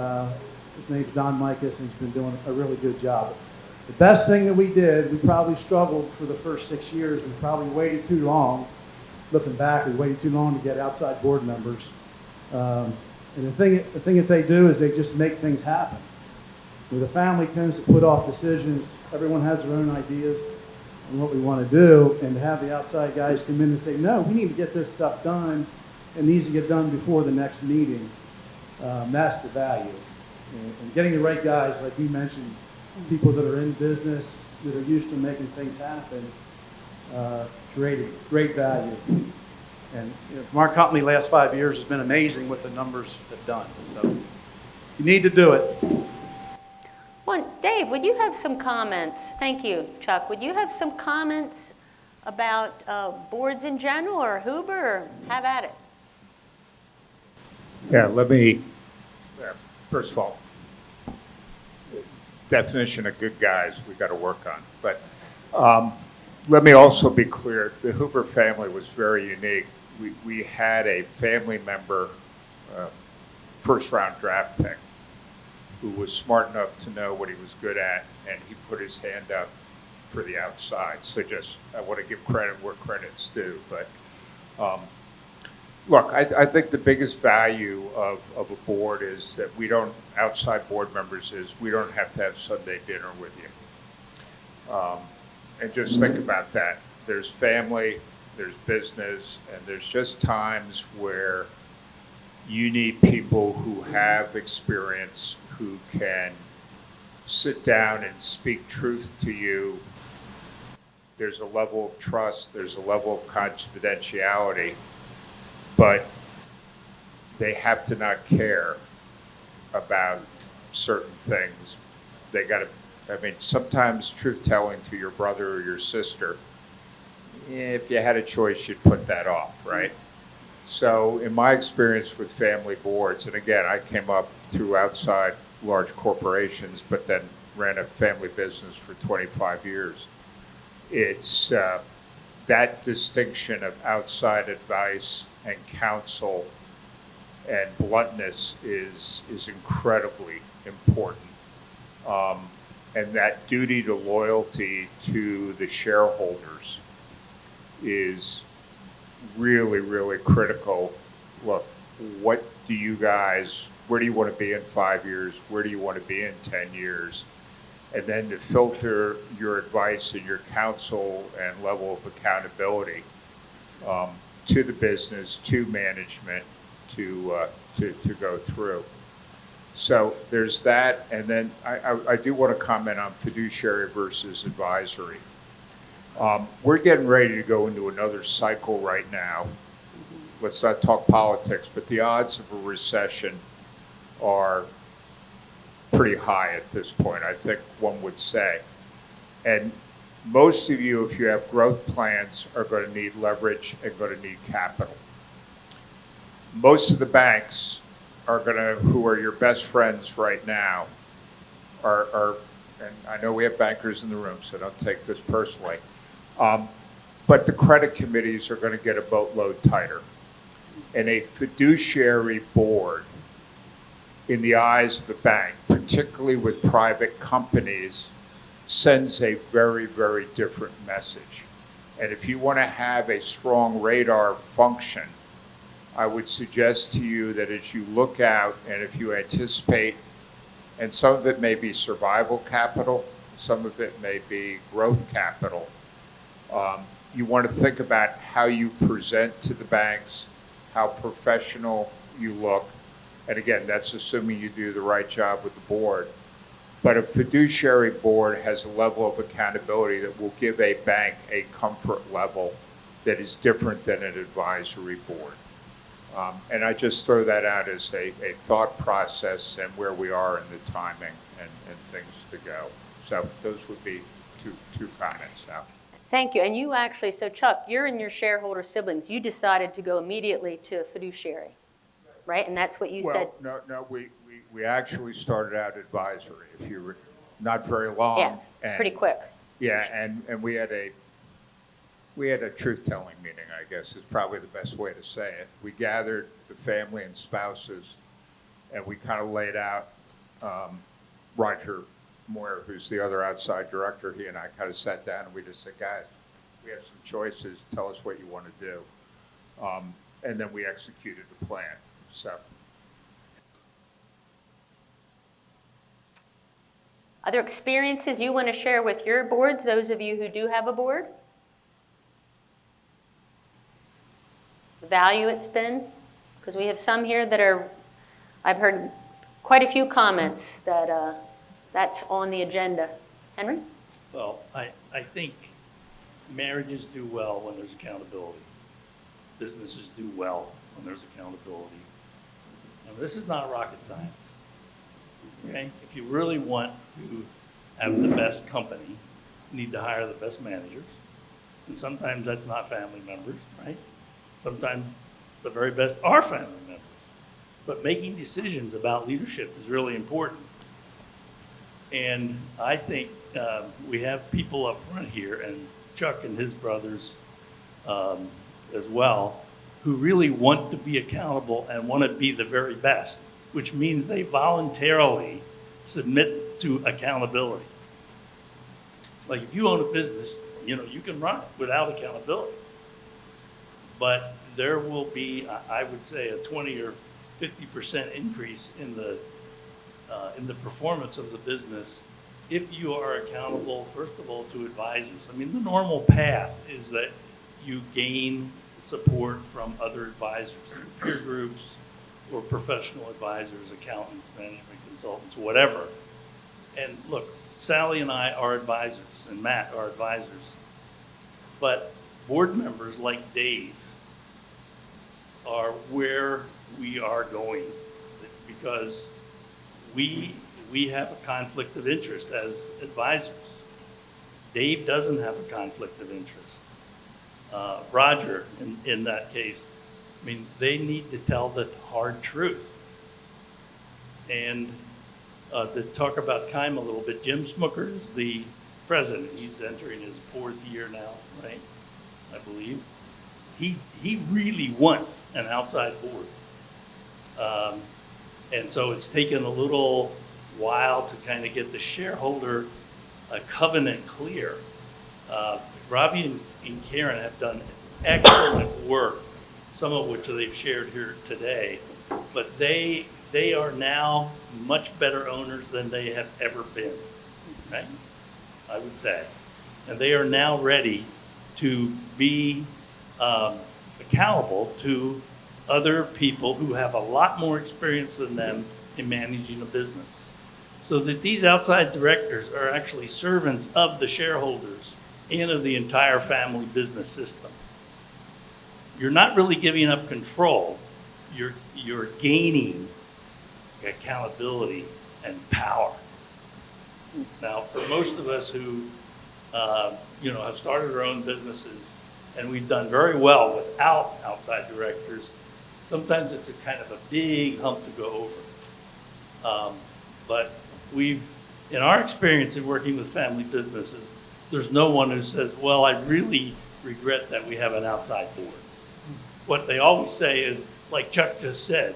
his name's Don Mikas, and he's been doing a really good job. The best thing that we did, we probably struggled for the first 6 years. We probably waited too long. Looking back, we waited too long to get outside board members. And the thing that they do is they just make things happen. The family tends to put off decisions. Everyone has their own ideas and what we want to do, and to have the outside guys come in and say, no, we need to get this stuff done. It needs to get done before the next meeting. That's the value. And getting the right guys, like you mentioned, people that are in business, that are used to making things happen, created great value. And from our company, last 5 years has been amazing what the numbers have done. So you need to do it. Well, Dave, would you have some comments? Thank you, Chuck. Would you have some comments about boards in general, or Huber, or have at it? Yeah, let me, first of all, definition of good guys we got to work on. But let me also be clear, the Huber family was very unique. We had a family member, first round draft pick, who was smart enough to know what he was good at, and he put his hand up for the outside. So I want to give credit where credit's due. But look, I think the biggest value of a board is that outside board members is we don't have to have Sunday dinner with you. And just think about that. There's family, there's business, and there's just times where you need people who have experience, who can sit down and speak truth to you. There's a level of trust, there's a level of confidentiality, but they have to not care about certain things. They got to, sometimes truth-telling to your brother or your sister, if you had a choice, you'd put that off, right? So in my experience with family boards, and again, I came up through outside large corporations, but then ran a family business for 25 years. It's that distinction of outside advice and counsel and bluntness is incredibly important. And that duty to loyalty to the shareholders is really, really critical. Look, where do you want to be in 5 years? Where do you want to be in 10 years? And then to filter your advice and your counsel and level of accountability to the business, to management, to go through. So there's that, and then I do want to comment on fiduciary versus advisory. We're getting ready to go into another cycle right now. Let's not talk politics, but the odds of a recession are pretty high at this point, I think one would say. And most of you, if you have growth plans, are going to need leverage and going to need capital. Most of the banks who are your best friends right now and I know we have bankers in the room, so don't take this personally, but the credit committees are going to get a boatload tighter. And a fiduciary board, in the eyes of the bank, particularly with private companies, sends a very, very different message. And if you want to have a strong radar function, I would suggest to you that as you look out and if you anticipate, and some of it may be survival capital, some of it may be growth capital, you want to think about how you present to the banks, how professional you look. And again, that's assuming you do the right job with the board. But a fiduciary board has a level of accountability that will give a bank a comfort level that is different than an advisory board. And I just throw that out as a thought process and where we are in the timing and things to go. So those would be two comments now. Thank you. And you actually, so Chuck, you're and your shareholder siblings, you decided to go immediately to fiduciary, right? And that's what you said. Well, no, we actually started out advisory, if you not very long. Yeah, and, pretty quick. Yeah, and we had a truth-telling meeting, I guess is probably the best way to say it. We gathered the family and spouses, and we kind of laid out Roger Moyer, who's the other outside director. He and I kind of sat down and we just said, guys, we have some choices. Tell us what you want to do. And then we executed the plan. So. Other experiences you want to share with your boards, those of you who do have a board? The value it's been? Because we have some here that are, I've heard quite a few comments that that's on the agenda. Henry? Well, I think marriages do well when there's accountability. Businesses do well when there's accountability. Now, this is not rocket science. Okay? If you really want to have the best company, you need to hire the best managers. And sometimes that's not family members, right? Sometimes the very best are family members. But making decisions about leadership is really important. And I think we have people up front here, and Chuck and his brothers as well, who really want to be accountable and want to be the very best, which means they voluntarily submit to accountability. Like if you own a business, you can run it without accountability. But there will be, I would say, a 20 or 50% increase in the performance of the business if you are accountable, first of all, to advisors. I mean, the normal path is that you gain support from other advisors, peer groups, or professional advisors, accountants, management consultants, whatever. And look, Sally and I are advisors, and Matt are advisors. But board members like Dave are where we are going, because we have a conflict of interest as advisors. Dave doesn't have a conflict of interest. Roger, in that case, I mean, they need to tell the hard truth. And to talk about Keim a little bit, Jim Smucker is the president. He's entering his 4th year now, right? I believe. He really wants an outside board. And so it's taken a little while to kind of get the shareholder covenant clear. Robbie and Karen have done excellent work, some of which they've shared here today, but they are now much better owners than they have ever been, right? I would say. And they are now ready to be accountable to other people who have a lot more experience than them in managing a business. So that these outside directors are actually servants of the shareholders and of the entire family business system. You're not really giving up control. You're gaining accountability and power. Now, for most of us who have started our own businesses, and we've done very well without outside directors, sometimes it's a kind of a big hump to go over. But in our experience in working with family businesses, there's no one who says, well, I really regret that we have an outside board. What they always say is, like Chuck just said,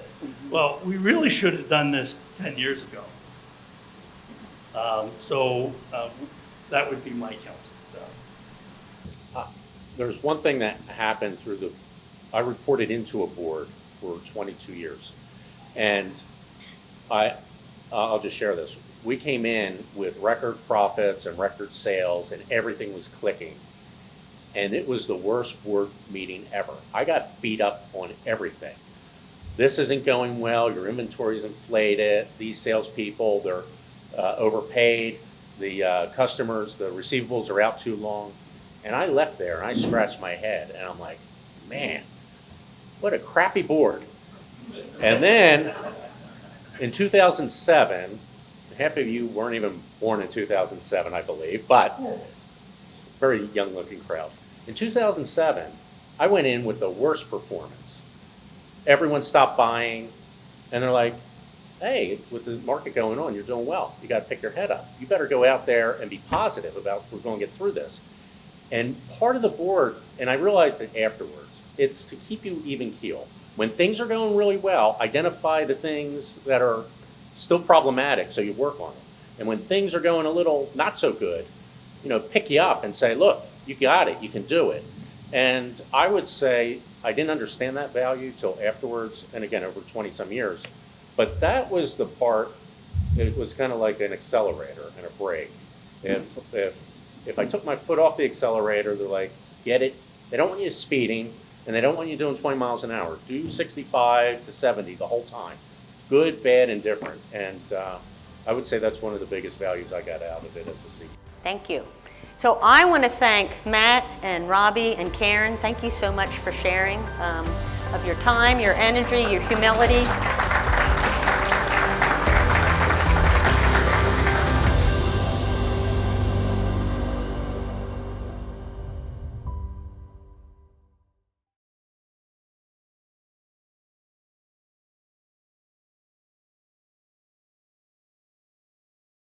well, we really should have done this 10 years ago. That would be my counsel. There's one thing that happened I reported into a board for 22 years. And I'll just share this. We came in with record profits and record sales and everything was clicking. And it was the worst board meeting ever. I got beat up on everything. This isn't going well, your inventory's inflated, these salespeople, they're overpaid, the customers, the receivables are out too long. And I left there and I scratched my head and I'm like, man, what a crappy board. And then in 2007, half of you weren't even born in 2007, I believe, but very young looking crowd. In 2007, I went in with the worst performance. Everyone stopped buying and they're like, hey, with the market going on, you're doing well. You got to pick your head up. You better go out there and be positive about we're going to get through this. And part of the board, and I realized it afterwards, it's to keep you even keel. When things are going really well, identify the things that are still problematic so you work on them. And when things are going a little not so good, pick you up and say, look, you got it, you can do it. And I would say I didn't understand that value till afterwards, and again, over 20 some years. But that was the part, it was kind of like an accelerator and a brake. If I took my foot off the accelerator, they're like, get it. They don't want you speeding, and they don't want you doing 20 miles an hour. Do 65 to 70 the whole time. Good, bad, and different. And I would say that's one of the biggest values I got out of it as a CEO. Thank you. So I want to thank Matt and Robbie and Karen. Thank you so much for sharing of your time, your energy, your humility.